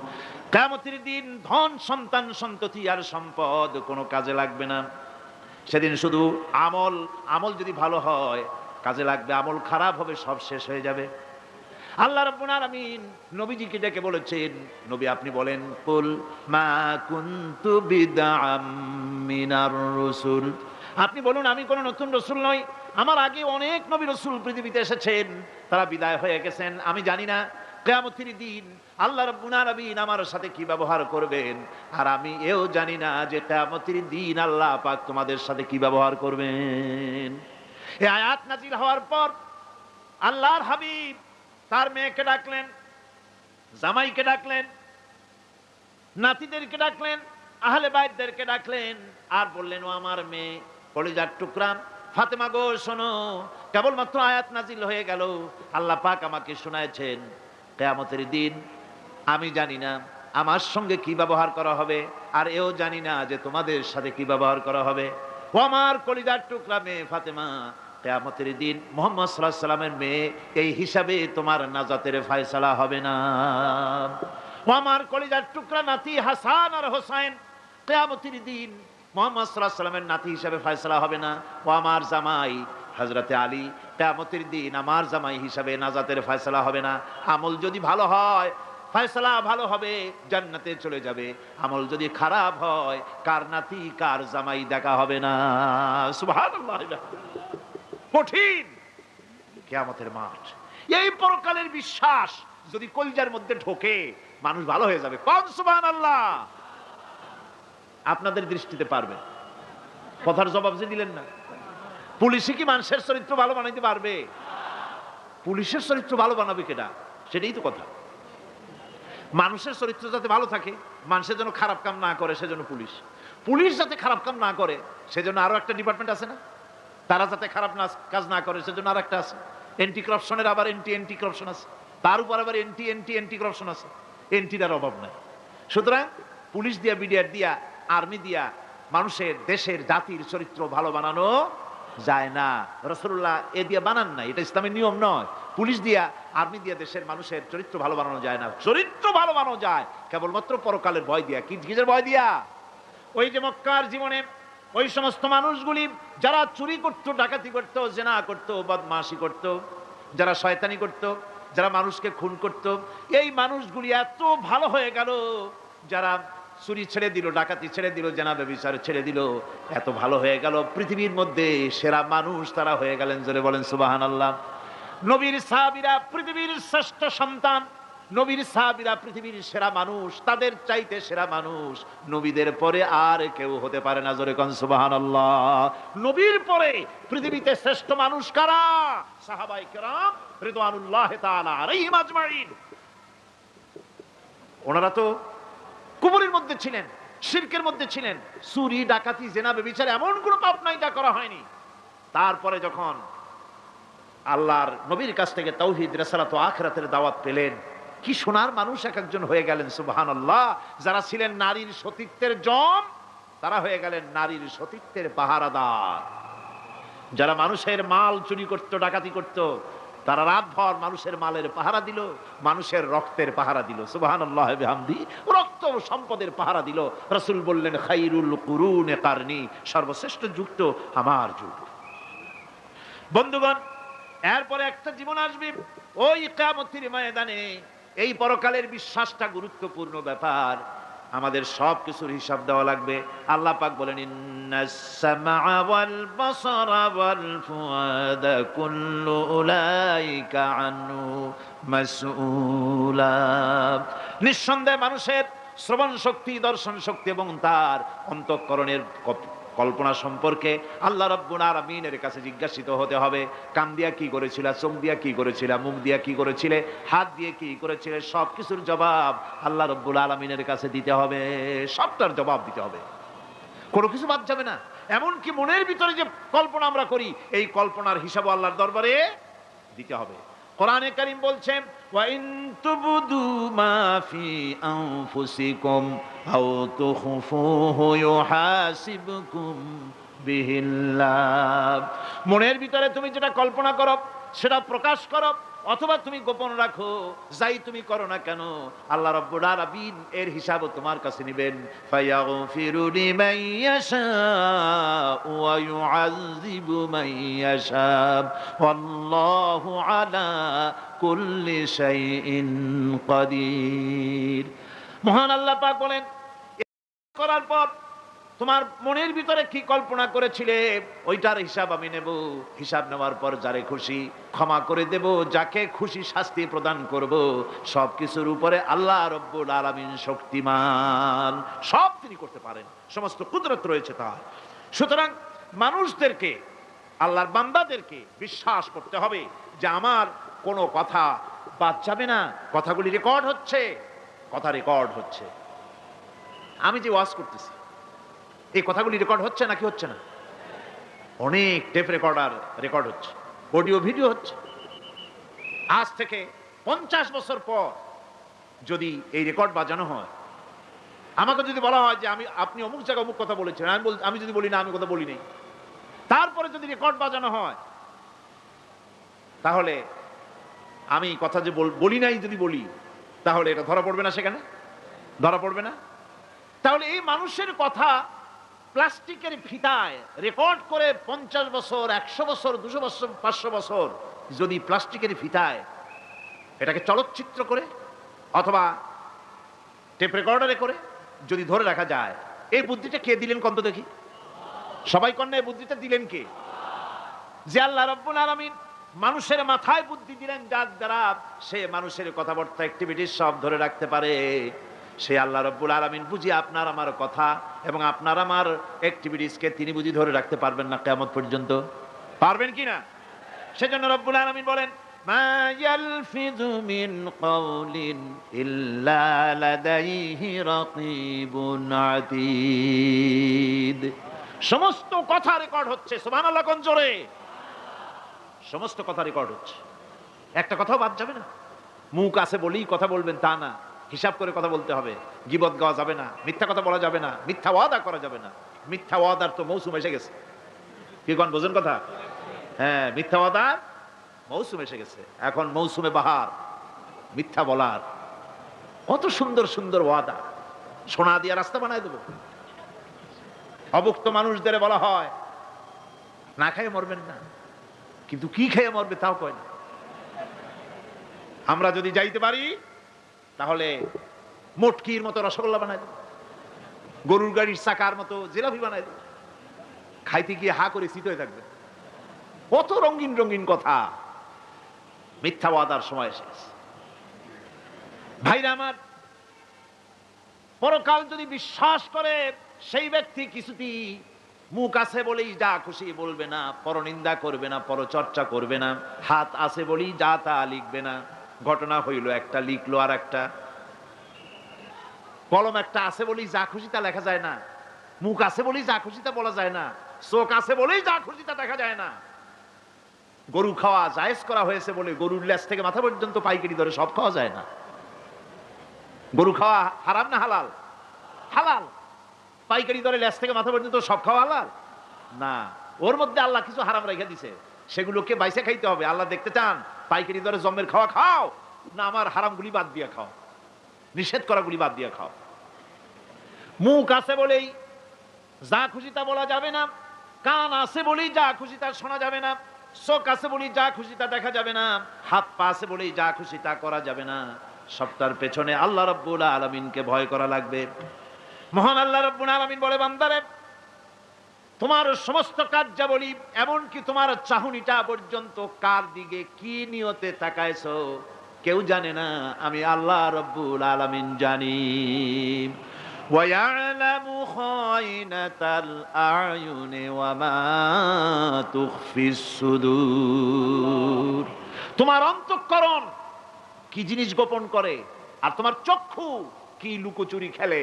কিয়ামতের দিন ধন সন্তান সন্ততি আর সম্পদ কোনো কাজে লাগবে না। সেদিন শুধু আমল, আমল যদি ভালো হয় কাজে লাগবে, আমল খারাপ হবে সব শেষ হয়ে যাবে। আল্লাহ রাব্বুল আলামিন নবীজিকে ডেকে বলেছেন, নবী আপনি বলেন, কুল মা কুনতু বিদআম মিনার রাসূল, আপনি বলুন আমি কোন নতুন রাসূল নই, আমার আগে অনেক নবী রাসূল পৃথিবীতে এসেছেন, তারা বিদায় হয়ে গেছেন। আমি জানি না কিয়ামতের দিন আল্লাহ রাব্বুল আলামিন আমার সাথে কি ব্যবহার করবেন, আর আমি এও জানি না যে কিয়ামতের দিন আল্লাহ পাক তোমাদের সাথে কি ব্যবহার করবেন। এই আয়াত নাযিল হওয়ার পর আল্লাহর হাবিব তার মেয়েকে ডাকলেন, জামাইকে ডাকলেন, নাতিদেরকে ডাকলেন, আহলে বাইতদেরকে ডাকলেন, আর বললেন, ও আমার মেয়ে কলিজার টুকরা ফাতেমা গো শোনো, কেবলমাত্র আয়াত নাজিল হয়ে গেল, আল্লাহ পাক আমাকে শোনায়ছেন কিয়ামতের দিন আমি জানি না আমার সঙ্গে কি ব্যবহার করা হবে, আর এও জানি না যে তোমাদের সাথে কি ব্যবহার করা হবে। ও আমার কলিজার টুকরা মেয়ে ফাতেমা, কিয়ামতের দিন মুহাম্মদ সাল্লাল্লাহু আলাইহি ওয়াসাল্লামের মেয়ে, এই হিসাবে তোমার নাজাতের ফয়সালা হবে না। ও আমার কলিজার টুকরা নাতি হাসান আর হোসেন, কিয়ামতের দিন মুহাম্মদ সাল্লাল্লাহু আলাইহি ওয়াসাল্লামের নাতি হিসাবে ফয়সালা হবে না। ও আমার জামাই হযরতে আলী, কিয়ামতের দিন আমার জামাই হিসাবে নাজাতের ফয়সালা হবে না। আমল যদি ভালো হয় ফয়সালা ভালো হবে, জান্নাতে চলে যাবে। আমল যদি খারাপ হয় কার নাতি কার জামাই দেখা হবে না। সুবহানাল্লাহ, কঠিন কিয়ামতের মাঠ। এই পরকালের বিশ্বাস যদি কলিজার মধ্যে ঢোকে মানুষ ভালো হয়ে যাবে। কোন সুবহানাল্লাহ। আপনাদের দৃষ্টিতে পারবে, কথার জবাব যে দিলেন না। পুলিশে কি মানুষের চরিত্র ভালো বানাইতে পারবে? পুলিশের চরিত্র ভালো বানাবে কেডা? সেটাই তো কথা। মানুষের চরিত্র যাতে ভালো থাকে, মানুষের জন্য খারাপ কাম না করে সেজন্য পুলিশ, পুলিশ যাতে খারাপ কাম না করে সেজন্য আরো একটা ডিপার্টমেন্ট আছে না, তারা যাতে খারাপ কাজ না করে সেজন্য আর একটা আছে। এন্টি করাপশনের আবার এন্টি করাপশন আছে, তার উপর আবার এন্টি করাপশন আছে। এন্টিটার অভাব নাই। সুতরাং পুলিশ দিয়া, বিডিআর দিয়া, আর্মি দিয়া মানুষের, দেশের, জাতির চরিত্র ভালো বানানো যায় না। রাসূলুল্লাহ এ দিয়ে বানান নাই, এটা ইসলামের নিয়ম নয়। পুলিশ দিয়া, আর্মি দিয়া দেশের মানুষের চরিত্র ভালো বানানো যায় না। চরিত্র ভালো বানানো যায় কেবলমাত্র পরকালের ভয় দিয়া। কিসের ভয় দিয়া? ওই যে মক্কার জীবনে ওই সমস্ত মানুষগুলি যারা চুরি করত, ডাকাতি করত, জেনা করত, বদমাশি করত, যারা শয়তানি করত, যারা মানুষকে খুন করত, এই মানুষগুলি এত ভালো হয়ে গেল, যারা চুরি ছেড়ে দিল, ডাকাতি ছেড়ে দিল, জেনা ব্যভিচার ছেড়ে দিল, এত ভালো হয়ে গেল, পৃথিবীর মধ্যে সেরা মানুষ তারা হয়ে গেলেন। জোরে বলেন সুবহানাল্লাহ। নবীর সাহাবীরা পৃথিবীর শ্রেষ্ঠ সন্তান, নবীর সাহাবীরা পৃথিবীর সেরা মানুষ, তাদের চাইতে সেরা মানুষ নবীদের পরে আর কেউ হতে পারে না। জোরে কোন সুবহানাল্লাহ। নবীর পরে পৃথিবীতে শ্রেষ্ঠ মানুষ কারা? সাহাবায়ে কেরাম রিদওয়ানুল্লাহি তাআলা আলাইহিম আজমাইন। ওনারা তো কুফরের মধ্যে ছিলেন, শিরকের মধ্যে ছিলেন, চুরি, ডাকাতি, জেনা, ব্যভিচার এমন কোনো পাপ নাই যা করা হয়নি। তারপরে যখন আল্লাহর নবীর কাছ থেকে তাওহীদ, রিসালাত ও আখিরাতের দাওয়াত পেলেন, কি সোনার মানুষ এক একজন হয়ে গেলেন। সুবহানাল্লাহ। যারা ছিলেন নারীর সতীত্বের জম, তারা হয়ে গেলেন নারীর সতীত্বের পাহারাদার। যারা মানুষের মাল চুরি করত, ডাকাতি করত, তারা রাতভর মানুষের মালের পাহারা দিল, মানুষের রক্তের পাহারা দিল। সুবহানাল্লাহ বিহামদি। রক্ত ও সম্পদের পাহারা দিল। রাসূল বললেন, খাইরুল কুরুনে কারনি, সর্বশ্রেষ্ঠ যুগ তো আমার যুগ। বন্ধুগণ, এরপরে একটা জীবন আসবে ওই কিয়ামতের ময়দানে। এই পরকালের বিশ্বাসটা গুরুত্বপূর্ণ ব্যাপার, আমাদের সব কিছুর হিসাব দেওয়া লাগবে। আল্লাহ পাক বলেন, ইন্নাস সামআ ওয়াল বাসারা ওয়াল ফুআদা কুল্লু উলাইকা আনহু মাসউলা। নিঃসন্দেহে মানুষের শ্রবণ শক্তি, দর্শন শক্তি এবং তার অন্তঃকরণের কল্পনা সম্পর্কে আল্লাহ রাব্বুল আলামিনের কাছে জিজ্ঞাসিত হতে হবে। কান দিয়া কি করেছিল, চোখ দিয়া কি করেছিল, মুখ দিয়া কি করেছিলে, হাত দিয়ে কি করেছিলে, সব কিছুর জবাব আল্লাহ রাব্বুল আলামিনের কাছে দিতে হবে। সবটার জবাব দিতে হবে, কোনো কিছু বাদ যাবে না। এমনকি মনের ভিতরে যে কল্পনা আমরা করি, এই কল্পনার হিসাব আল্লাহর দরবারে দিতে হবে। কোরআনে কারীম বলছেন, ওয়া ইন তুবদু মা ফি আনফুসিকুম আও তুখফুহু ইউহাসিবকুম বিহিল্লাহ। মনের ভিতরে তুমি যেটা কল্পনা করো সেটা প্রকাশ করো, অথবা তুমি গোপন রাখো, যাই তুমি করো না কেন, আল্লাহ রাব্বুল আলামিন এর হিসাবও তোমার কাছে নেবেন। ফায়াগফিরু লিমান ইয়াশাউ ওয়া ইউআযযিবু মান ইয়াশাউ ওয়াল্লাহু আলা কুল্লি শাইইন কাদির। মহান আল্লাহ পাক বলেন, করার পর তোমার মনের ভিতরে কি কল্পনা করেছিলে ওইটার হিসাব আমি নেব। হিসাব নেওয়ার পর যারে খুশি ক্ষমা করে দেব, যাকে খুশি শাস্তি প্রদান করব। সব কিছুর উপরে আল্লাহ রব্বুল আলামিন শক্তিমান, সব তিনি করতে পারেন, সমস্ত কুদরত রয়েছে তার। সুতরাং মানুষদেরকে, আল্লাহর বান্দাদেরকে বিশ্বাস করতে হবে যে আমার কোনো কথা বাদ যাবে না। কথাগুলি রেকর্ড হচ্ছে, কথা রেকর্ড হচ্ছে। আমি যে ওয়াজ করতেছি এই কথাগুলি রেকর্ড হচ্ছে নাকি হচ্ছে না? অনেক টেপ রেকর্ডার রেকর্ড হচ্ছে, অডিও ভিডিও হচ্ছে। আজ থেকে 50 বছর পর যদি এই রেকর্ড বাজানো হয়, আমাকে যদি বলা হয় যে আপনি অমুক জায়গায় অমুক কথা বলেছেন, আমি যদি বলি না আমি কথা বলি নাই, তারপরে যদি রেকর্ড বাজানো হয়, তাহলে আমি কথা যে বলি নাই যদি বলি, তাহলে এটা ধরা পড়বে না? সেখানে ধরা পড়বে না? তাহলে এই মানুষের কথা প্লাস্টিকের ফিতায় রেকর্ড করে 50 বছর, 100 বছর, 200 বছর, 500 বছর যদি প্লাস্টিকের ফিতায় এটাকে চলচ্চিত্র করে অথবা টেপ রেকর্ডারে করে যদি ধরে রাখা যায়, এই বুদ্ধিটা কে দিলেন কন্ত দেখি? সবাই কন্যা এই বুদ্ধিটা দিলেন কে? যে আল্লাহ রাব্বুল আলামিন মানুষের মাথায় বুদ্ধি দিলেন, যার দ্বারা সে মানুষের কথাবার্তা, অ্যাক্টিভিটিস সব ধরে রাখতে পারে। সে আল্লাহ রাব্বুল আলামিন বুঝি আপনার আমার কথা এবং আপনার আমার অ্যাক্টিভিটিসকে তিনি বুঝি ধরে রাখতে পারবেন না কিয়ামত পর্যন্ত? পারবেন কিনা? সেজন্য রাব্বুল আলামিন বলেন, মা ইয়ালফিযু মিন কাওলিন ইল্লা লাদাইহি রাকীবুন আতীদ। সমস্ত কথা রেকর্ড হচ্ছে। সুবহানাল্লাহ কোন জোরে! সমস্ত কথা রেকর্ড হচ্ছে, একটা কথাও বাদ যাবে না। মুখ আছে বলেই কথা বলবেন তা না, হিসাব করে কথা বলতে হবে, গীবত গাওয়া যাবে না, মিথ্যা কথা বলা যাবে না, মিথ্যা ওয়াদা করা যাবে না। মিথ্যা ওয়াদার তো মৌসুম এসে গেছে, কি কোন বোঝেন কথা? হ্যাঁ, মিথ্যা ওয়াদার মৌসুম এসে গেছে। এখন মৌসুমে বাহার, মিথ্যা বলার। কত সুন্দর সুন্দর ওয়াদা, সোনা দিয়ে রাস্তা বানায় দেবো। অভুক্ত মানুষদের বলা হয় না খেয়ে মরবেন না, কিন্তু কি খেয়ে মরবে তাও কয় না। আমরা যদি যাইতে পারি তাহলে মটকির মতো রসগোল্লা বানাই দেব, গরুর গাড়ির চাকার মতো জিলাপি বানাই দেব, খাইতে গিয়ে হা করে শীত হয়ে থাকবে। কত রঙিন রঙিন কথা। মিথ্যা ওয়াদার সময় শেষ। ভাইরা আমার, পরকাল যদি বিশ্বাস করে সেই ব্যক্তি কিছুতেই মুখ আছে বলেই যা খুশি বলবে না, পরনিন্দা করবে না, পরচর্চা করবে না, হাত আছে বলেই যা তা লিখবে না। ঘটনা হইল একটা, লিখলো আর একটা। কলম একটা আছে বলেই যা খুশি তা লেখা যায় না, মুখ আছে বলেই যা খুশি তা বলা যায় না, চোখ আছে বলেই যা খুশি তা দেখা যায় না। গরু খাওয়া জায়েজ করা হয়েছে বলে গরুর লেজ থেকে মাথা পর্যন্ত পাইকারি দরে সব খাওয়া যায় না। গরু খাওয়া হারাম না হালাল? হালাল। পাইকারি দরে লেজ থেকে মাথা পর্যন্ত সব খাওয়া হালাল না। ওর মধ্যে আল্লাহ কিছু হারাম রেখে দিছে, সেগুলোকে বাইসে খাইতে হবে। আল্লাহ দেখতে চান পাইকারি দরে জম্মের খাওয়া খাও, না আমার হারামগুলি বাদ দিয়ে খাও, নিষেধ করাগুলি বাদ দিয়ে খাও। মুখ আছে বলেই যা খুশি তা বলা যাবে না, কান আছে বলেই যা খুশি তা শোনা যাবে না, চোখ আছে বলেই যা খুশি তা দেখা যাবে না, হাত পা আছে বলেই যা খুশি তা করা যাবে না। সবটার পেছনে আল্লাহ রাব্বুল আলামিনকে ভয় করা লাগবে। মহান আল্লাহ রাব্বুল আলামিন বলে, বান্দারে তোমার সমস্ত কার্যাবলী, এমনকি তোমার চাহনিটা পর্যন্ত কার দিকে কি নিয়তে তাকাইছো কেউ জানে না, আমি আল্লাহ রাব্বুল আলামিন জানি। وَيَعْلَمُ خَائِنَةَ الْأَعْيُنِ وَمَا تُخْفِي الصُّدُورُ। তোমার অন্তঃকরণ কি জিনিস গোপন করে, আর তোমার চক্ষু কি লুকোচুরি খেলে,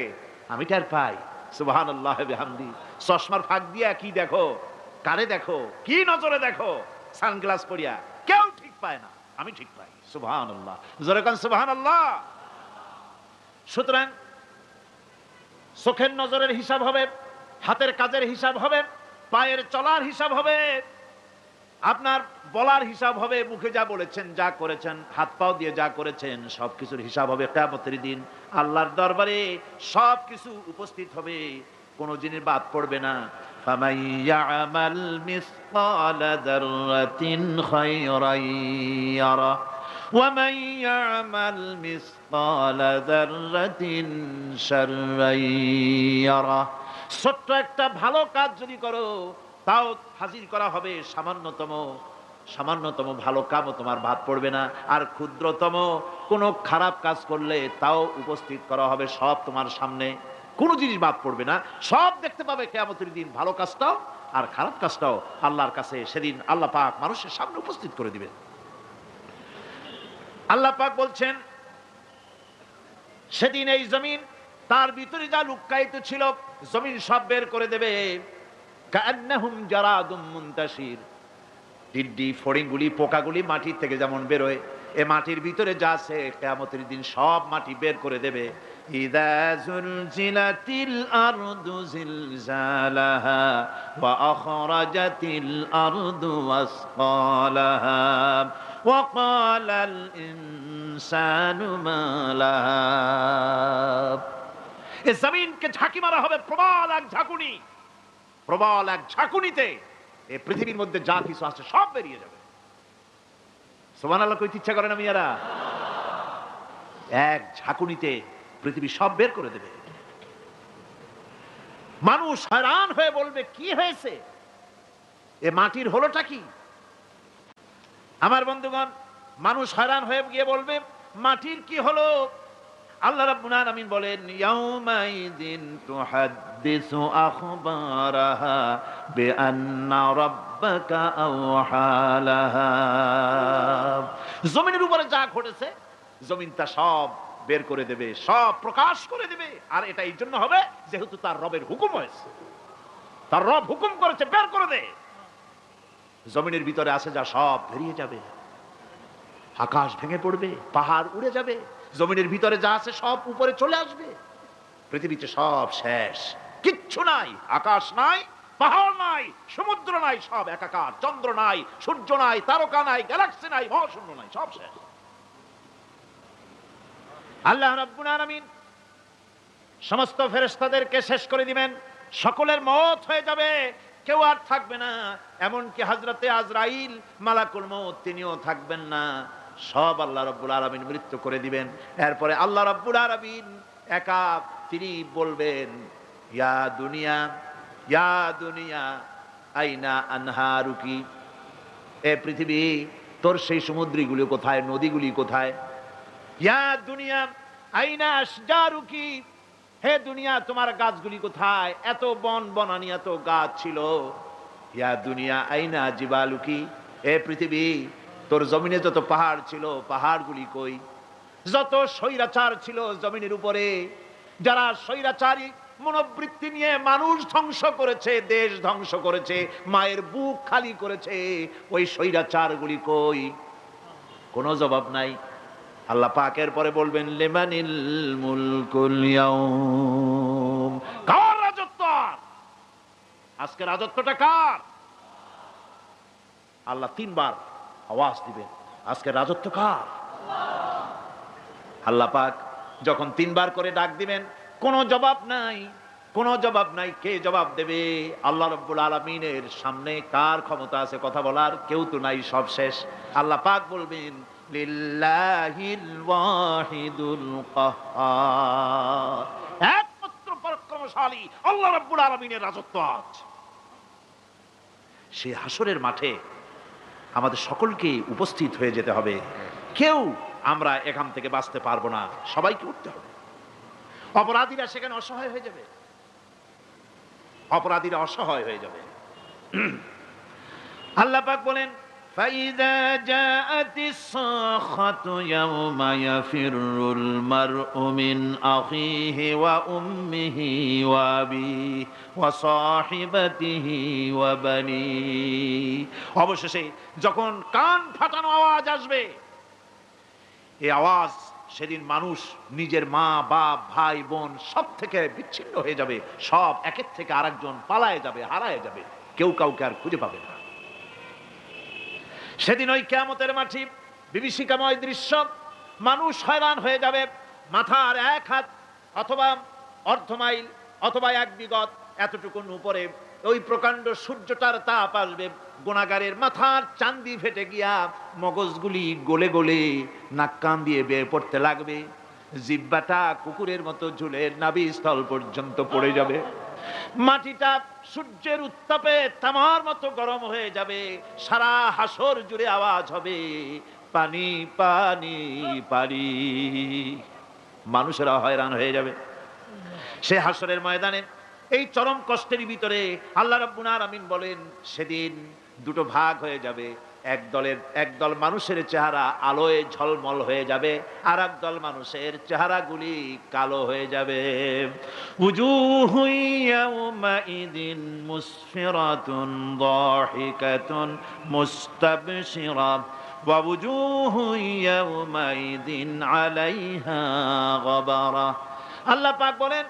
আমি টের পাই। সুবহানাল্লাহ বিহামদি। চশমার ফাঁক দিয়া কি দেখো, কারে দেখো, কি নজরে দেখো, সানগ্লাস পরিয়া কেউ ঠিক পায় না, আমি ঠিক পাই। সুবহানাল্লাহ, জোরে কান সুবহানাল্লাহ। সুতরাং চোখের নজরের হিসাব হবে, হাতের কাজের হিসাব হবে, পায়ের চলার হিসাব হবে, আপনার বলার হিসাব হবে, মুখে যা বলেছেন, যা করেছেন, হাত পাও দিয়ে যা করেছেন, সবকিছুর হিসাব হবে কিয়ামতের দিন। আল্লাহর দরবারে সবকিছু উপস্থিত হবে, কোনো জিনিস বাদ পড়বে না। ফামান ইয়ামাল মিসকালা যাররাতিন খায়রান ইয়ারা ওয়া মান ইয়ামাল মিসকালা যাররাতিন শাররান ইয়ারা। ছোট্ট একটা ভালো কাজ যদি করো তাও হাজির করা হবে, সামান্যতম ভালো কাজও তোমার বাদ পড়বে না। আর ক্ষুদ্রতম কোনো খারাপ কাজ করলে তাও উপস্থিত করা হবে, সব তোমার সামনে, কোনো জিনিস বাদ পড়বে না, সব দেখতে পাবে কিয়ামতের দিন। ভালো কাজটাও আর খারাপ কাজটাও আল্লাহর কাছে সেদিন আল্লাহ পাক মানুষের সামনে উপস্থিত করে দিবেন। আল্লাহ পাক বলছেন, সেদিন এই জমিন, তার ভিতরে যা লুক্কায়িত ছিল, জমিন সব বের করে দেবে। কান্নাহুম জারাদুম মুনতাশির। টিড্ডি, ফড়িংগুলি, পোকাগুলি মাটির থেকে যেমন বেরোয়, এ মাটির ভিতরে যা আছে কিয়ামতের দিন সব মাটি বের করে দেবে। ইযা যুলজিলাতিল আরদু জিলজালাহা ওয়া আখরাজাতিল আরদু আসকালাহা ওয়া ক্বালাল ইনসানু মা লাহা। এ জমিনকে ঝাঁকি মারা হবে, প্রবল এক ঝাঁকুনি, প্রবল এক ঝাঁকুনিতে এই পৃথিবীর মধ্যে যা কিছু আছে সব বেরিয়ে যাবে। সুবহানাল্লাহ কইতে ইচ্ছা করে না মিয়ারা? এক ঝাঁকুনিতে পৃথিবী সব বের করে দেবে। মানুষ হয়রান হয়ে বলবে, কি হয়েছে, এ মাটির হলোটা কি? আমার বন্ধুগণ, মানুষ হয়রান হয়ে গিয়ে বলবে, মাটির কি হলো? আল্লাহ রাব্বুল আলামিন বলেন, ইয়াউমাইযিন তুহাদ্দিসু আখবারাহা বিআন্না রাব্বাকা আওহালাহা। জমিনের উপরে যা ঘটেছে জমিন তা সব বের করে দেবে, সব প্রকাশ করে দেবে। আর এটা এই জন্য হবে যেহেতু তার রবের হুকুম হয়েছে, তার রব হুকুম করেছে বের করে দে। জমিনের ভিতরে আছে যা সব বেরিয়ে যাবে, আকাশ ভেঙে পড়বে, পাহাড় উড়ে যাবে, জমিনের ভিতরে যা আছে সব উপরে চলে আসবে। পৃথিবীতে সব শেষ, কিচ্ছু নাই, আকাশ নাই, পাহাড় নাই, সমুদ্র নাই, সব একাকার। চন্দ্র নাই, সূর্য নাই, তারকা নাই, গ্যালাক্সি নাই, মহাশূন্য নাই, সব শেষ। আল্লাহ রাব্বুল আলামিন সমস্ত ফেরেশতাদেরকে শেষ করে দিবেন, সকলের মওত হয়ে যাবে, কেউ আর থাকবে না। এমনকি হযরতে আজরাইল মালাকুল মউত তিনিও থাকবেন না। সব আল্লাহ রাব্বুল আলামিন মৃত্যু করে দিবেন। এরপরে আল্লাহ রাব্বুল আলামিন একা তিনি বলবেন, ইয়া দুনিয়া, ইয়া দুনিয়া আইনা আনহারুকি, এ পৃথিবী তোর সেই সমুদ্রগুলি কোথায়, নদীগুলি কোথায়? ইয়া দুনিয়া আইনা আশজারুকি, হে দুনিয়া তোমার গাছগুলি কোথায়? এত বন বনানি, এত গাছ ছিল। ইয়া দুনিয়া আইনা জিবালুকি, এ পৃথিবী তোর জমিনে যত পাহাড় ছিল, পাহাড়গুলি কই? যত স্বৈরাচার ছিল জমিনের উপরে, যারা স্বৈরাচারী মনোবৃত্তি নিয়ে মানুষ ধ্বংস করেছে, দেশ ধ্বংস করেছে, মায়ের বুক খালি করেছে, ওই স্বৈরাচারগুলি কই? কোনো জবাব নাই। আল্লাহ পাকের পরে বলবেন, লিমানিল মুলকুল ইয়াউম, কার রাজত্ব? আজকে রাজত্বটা কার? আল্লাহ তিনবার আওয়াজ দিবেন, আজকে রাজত্ব কার? আল্লাহ পাক যখন তিনবার করে ডাক দিবেন, কোনো জবাব নাই, কোনো জবাব নাই। কে জবাব দেবে? আল্লাহ রাব্বুল আলামিনের সামনে কার ক্ষমতা আছে কথা বলার? কেউ তো নাই, সব শেষ। আল্লাহ পাক বলবেন, লিল্লাহিল ওয়াহিদুল কাহ্হার, একমাত্র পরাক্রমশালী আল্লাহ রাব্বুল আলামিনের রাজত্ব আজ। সেই হাসরের মাঠে আমাদের সকলকে উপস্থিত হয়ে যেতে হবে। কেউ আমরা এখান থেকে বাঁচতে পারবো না, সবাইকে উঠতে হবে। অপরাধীরা সেখানে অসহায় হয়ে যাবে, অপরাধীরা অসহায় হয়ে যাবে। আল্লাহ পাক বলেন, فَإِذَا جَاءَتِ الصَّاخَّةُ يَوْمَ يَفِرُّ الْمَرْءُ مِنْ أَخِيهِ وَأُمِّهِ وَأَبِيهِ وَصَاحِبَتِهِ وَبَنِيهِ, অবশেষে যখন কান ফাটানো আওয়াজ আসবে, এই আওয়াজ সেদিন মানুষ নিজের মা বাপ ভাই বোন সব থেকে বিচ্ছিন্ন হয়ে যাবে, সব একের থেকে আরেকজন পালায়ে যাবে, হারায়ে যাবে, কেউ কাউকে আর খুঁজে পাবে না। সেদিন ওই কিয়ামতের মাঠে বিভীষিকাময় দৃশ্য, মানুষ হয়রান হয়ে যাবে। মাথার এক হাত অথবা অর্ধ মাইল অথবা এক বিগত এতটুকুন উপরে ওই প্রকাণ্ড সূর্যটার তাপ আসবে, গুনাহগারের মাথার চান্দি ফেটে গিয়া মগজগুলি গলে গলে নাক কান দিয়ে বের পড়তে লাগবে, জিহ্বাটা কুকুরের মতো ঝুলে নাভিস্থল পর্যন্ত পড়ে যাবে, মাটিটা সূর্যের উত্তাপে তামার মতো গরম হয়ে যাবে, সারা হাসর জুড়ে আওয়াজ হবে, পানি পানি পানি। মানুষেরা হয়রান হয়ে যাবে সে হাসরের ময়দানে। এই চরম কষ্টের ভিতরে আল্লাহ রাব্বুল আলামিন বলেন, সেদিন দুটো ভাগ হয়ে যাবে। একদল মানুষের চেহারা আলোয় ঝলমল হয়ে যাবে, আর একদল মানুষের চেহারাগুলি কালো হয়ে যাবে। উজুহু ইয়াওমাইদিন মুসফিরাতুন দাহিকাতুন মুস্তাবশিরা ওয়া উজুহু ইয়াওমাইদিন আলাইহা গাবারা। আল্লাহ পাক বলেন,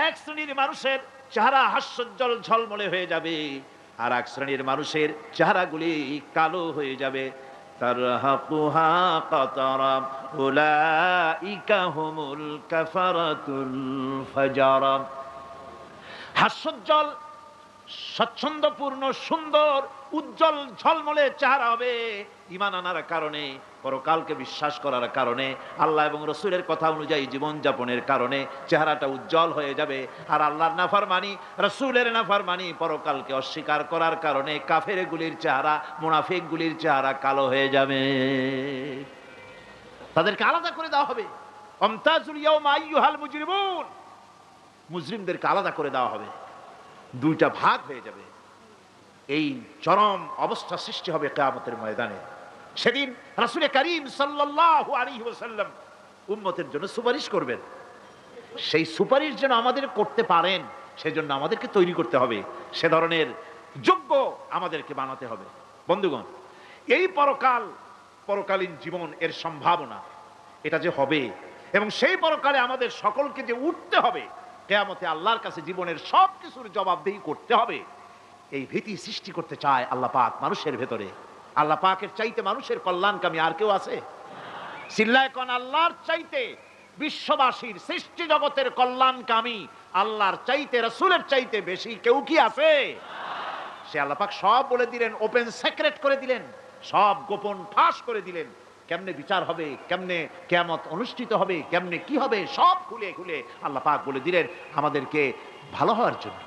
এক শ্রেণীর মানুষের চেহারা হাস্যোজ্জ্বল ঝলমলে হয়ে যাবে, আর এক শ্রেণীর মানুষের চেহারাগুলি কালো হয়ে যাবে। তারহাকুহা কাতারা উলাইকা হুমুল কাফারাতুল ফাজারা। হাস্যোজ্জ্বল, স্বচ্ছন্দপূর্ণ, সুন্দর, উজ্জ্বল ঝলমলে চেহারা হবে ঈমান আনার কারণে, পরকালকে বিশ্বাস করার কারণে, আল্লাহ এবং রাসূলের কথা অনুযায়ী জীবন যাপনের কারণে চেহারাটা উজ্জ্বল হয়ে যাবে। আর আল্লাহর নাফরমানি, রাসূলের নাফরমানি, পরকালকে অস্বীকার করার কারণে কাফেরগুলির চেহারা, মুনাফিকগুলির চেহারা কালো হয়ে যাবে। তাদেরকে আলাদা করে দেওয়া হবে। আমতাজুল ইয়াওমা আইয়ুহাল মুজরিমুন, মুজরিমদেরকে আলাদা করে দেওয়া হবে, দুইটা ভাগ হয়ে যাবে। এই চরম অবস্থা সৃষ্টি হবে কিয়ামতের ময়দানে। সেদিন রাসূল করিম সাল্লাল্লাহু আলাইহি ওয়াসাল্লাম উম্মতের জন্য সুপারিশ করবেন। সেই সুপারিশ যেন আমাদের করতে পারেন, সেজন্য আমাদেরকে তৈরি করতে হবে, সে ধরনের যোগ্য আমাদেরকে বানাতে হবে। বন্ধুগণ, এই পরকালীন জীবন, এর সম্ভাবনা, এটা যে হবে, এবং সেই পরকালে আমাদের সকলকে যে উঠতে হবে, কিয়ামতে আল্লাহর কাছে জীবনের সব কিছুর জবাবদিহি করতে হবে, এই ভীতি সৃষ্টি করতে চায় আল্লাহ পাক মানুষের ভেতরে। আল্লাহ পাকের চাইতে মানুষের কল্যাণকামী আর কেউ আছে? চিল্লায় কোন আল্লাহর চাইতে, বিশ্ববাসীর সৃষ্টি জগতের কল্যাণকামী আল্লাহর চাইতে, রাসূলের চাইতে বেশি কেউ কি আছে? সে আল্লাহ পাক সব বলে দিলেন, ওপেন সিক্রেট করে দিলেন, সব গোপন ফাঁস করে দিলেন। কেমনে বিচার হবে, কেমনে কিয়ামত অনুষ্ঠিত হবে, কেমনে কি হবে, সব খুলে খুলে আল্লাহ পাক বলে দিলেন আমাদেরকে ভালো হওয়ার জন্য।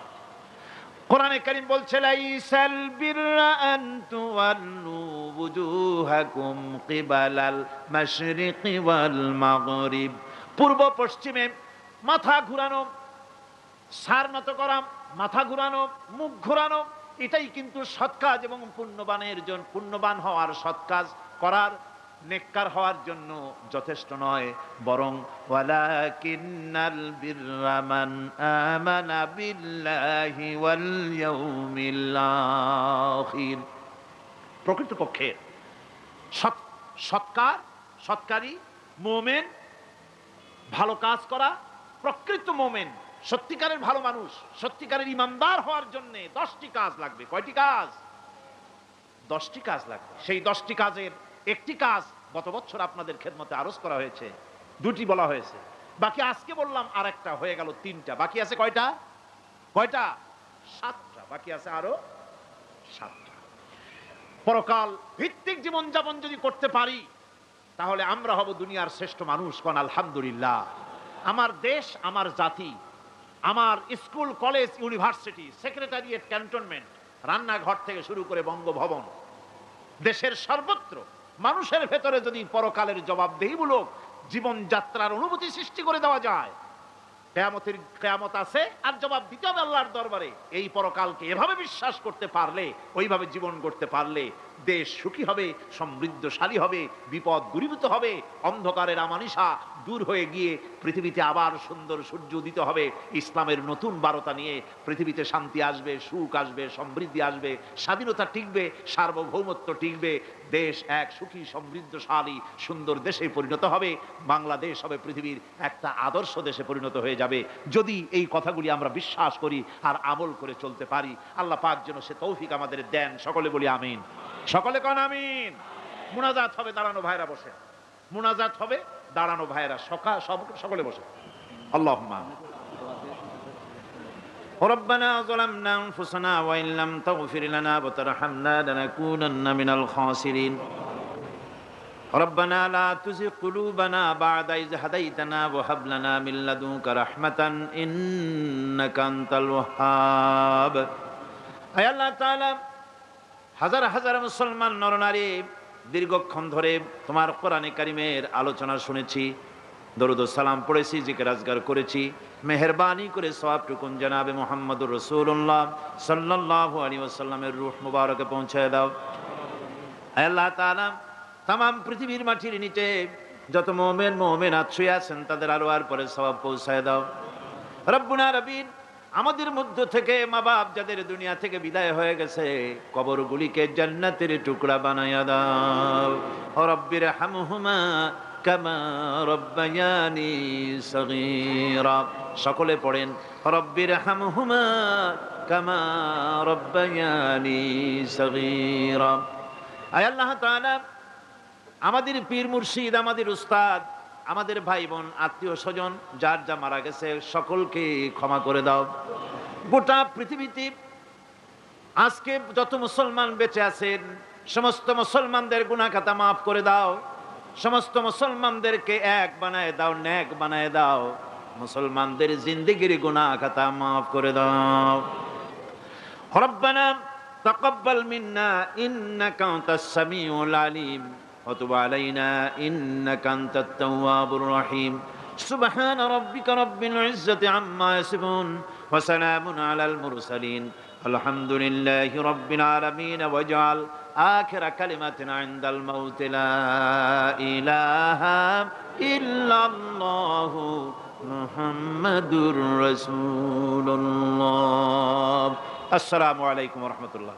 কোরআনে কারীম বলছে, লাইসাল বিররা আন তুওয়াল্লু বুজুহাকুম কিবালাল মাশরিকি ওয়াল মাগরিব। পূর্ব পশ্চিমে মাথা ঘুরানো, সার নত করা, মাথা ঘুরানো, মুখ ঘুরানো, এটাই কিন্তু সৎ কাজ এবং পুণ্যবান হওয়ার, সৎ কাজ করার, নেককার হওয়ার জন্য যথেষ্ট নয়, বরং ওয়ালাকিন্নাল বিররা মান আমানা বিল্লাহি ওয়াল ইয়াউমিল আখির। প্রকৃতপক্ষে সৎকারী মুমিন, ভালো কাজ করা, প্রকৃত মুমিন, সত্যিকারের ভালো মানুষ, সত্যিকারের ইমানদার হওয়ার জন্য 10টি কাজ লাগবে। কয়টি কাজ? 10টি কাজ লাগবে। সেই 10টি কাজের একটি কাজ গত বছর আপনাদের খেদমতে আরজ করা হয়েছে, 2টি বলা হয়েছে, বাকি আজকে বললাম আর একটা, হয়ে গেল 3টা। বাকি আছে কয়টা? 7টা বাকি আছে, আরো 7টা। পরকাল ভিত্তিক জীবনযাপন যদি করতে পারি তাহলে আমরা হব দুনিয়ার শ্রেষ্ঠ মানুষ। কোন আলহামদুলিল্লাহ। আমার দেশ, আমার জাতি, আমার school, college, university, secretariat, cantonment, রান্নাঘর থেকে শুরু করে বঙ্গভবন, দেশের সর্বত্র মানুষের ভেতরে যদি পরকালের জবাবদিহিমূলক জীবনযাত্রার অনুভূতি সৃষ্টি করে দেওয়া যায়, কিয়ামত আছে আর জবাব দিতে হবে আল্লাহর দরবারে। এই পরকালকে এভাবে বিশ্বাস করতে পারলে, ওইভাবে জীবন করতে পারলে দেশ সুখী হবে, সমৃদ্ধশালী হবে, বিপদ দূরীভূত হবে, অন্ধকারের আমানিশা দূর হয়ে গিয়ে পৃথিবীতে আবার সুন্দর সূর্য উদিত হবে। ইসলামের নতুন বার্তা নিয়ে পৃথিবীতে শান্তি আসবে, সুখ আসবে, সমৃদ্ধি আসবে, স্বাধীনতা টিকবে, সার্বভৌমত্ব টিকবে, দেশ এক সুখী সমৃদ্ধশালী সুন্দর দেশে পরিণত হবে। বাংলাদেশ হবে পৃথিবীর একটা আদর্শ দেশে পরিণত হয়ে যাবে, যদি এই কথাগুলি আমরা বিশ্বাস করি আর আমল করে চলতে পারি। আল্লাহ পাক যেন সে তৌফিক আমাদের দেন। সকলে বলি আমিন। সকলে কোন আমিন। মুনাজাত হবে, দাঁড়ানো ভাইরা বসে, মুনাজাত হবে, দাঁড়ানো ভাইরা সকলে বসে। আল্লাহুম্মা ربنا ظلمنا أنفسنا وإن لم تغفر لنا وترحمنا لنكونن من الخاسرين ربنا لا تزغ قلوبنا بعد إذ هديتنا وهب لنا من لدنك رحمة إنك أنت الوهاب। আয় আল্লাহ তাআলা, হাজার হাজার মুসলমান নরনারী দীর্ঘক্ষণ ধরে তোমার কোরআনে কারিমের আলোচনা শুনেছি, দরুদ ও সালাম পড়েছি, জিকির আজগার করেছি। মেহেরবানি করে সওয়াবটুকুন জনাবে মুহাম্মদুর রাসূলুল্লাহ সাল্লাল্লাহু আলাইহি ওয়াসাল্লামের রূহ মুবারকে পৌঁছায় দাও। আয় আল্লাহ তাআলা, তামাম পৃথিবীর মাটির নিচে যত মুমিন মুমিনাত শুয়ে আছেন তাদের আরওয়ার পরে সওয়াব পৌঁছায় দাও। রব্বুনা রবিন, আমাদের মধ্য থেকে মা বাপ যাদের দুনিয়া থেকে বিদায় হয়ে গেছে, কবরগুলিকে জান্নাতের টুকরা বানায়া দাও। রব্বির হামহুমা কামা রব্বায়ানি সগীরা। সকলে পড়েন, রব্বির হামহুমা কামা রব্বায়ানি সগীরা। আয় আল্লাহ তাআলা, আমাদের পীর মুর্শিদ, আমাদের উস্তাদ, আমাদের ভাই বোন, আত্মীয় স্বজন যার যা মারা গেছে সকলকে ক্ষমা করে দাও। গোটা পৃথিবীতে আজকে যত মুসলমান বেঁচে আছেন সমস্ত মুসলমানদের গুনাহ খাতা মাফ করে দাও। সমস্ত মুসলমানদেরকে এক বানায় দাও, নেক বানায় দাও। মুসলমানদের জিন্দেগির গুনাহ খাতা মাফ করে দাও। রব্বানা তাকাব্বাল মিন্না ইন্নাকা আনতাস সামিউল আলিম وتب علينا إنك أنت التواب الرحيم سبحان ربك رب العزة عما يصفون وسلام على المرسلين الحمد لله رب العالمين واجعل آخر كلمة عند الموت لا إله إلا الله محمد رسول الله السلام عليكم ورحمة الله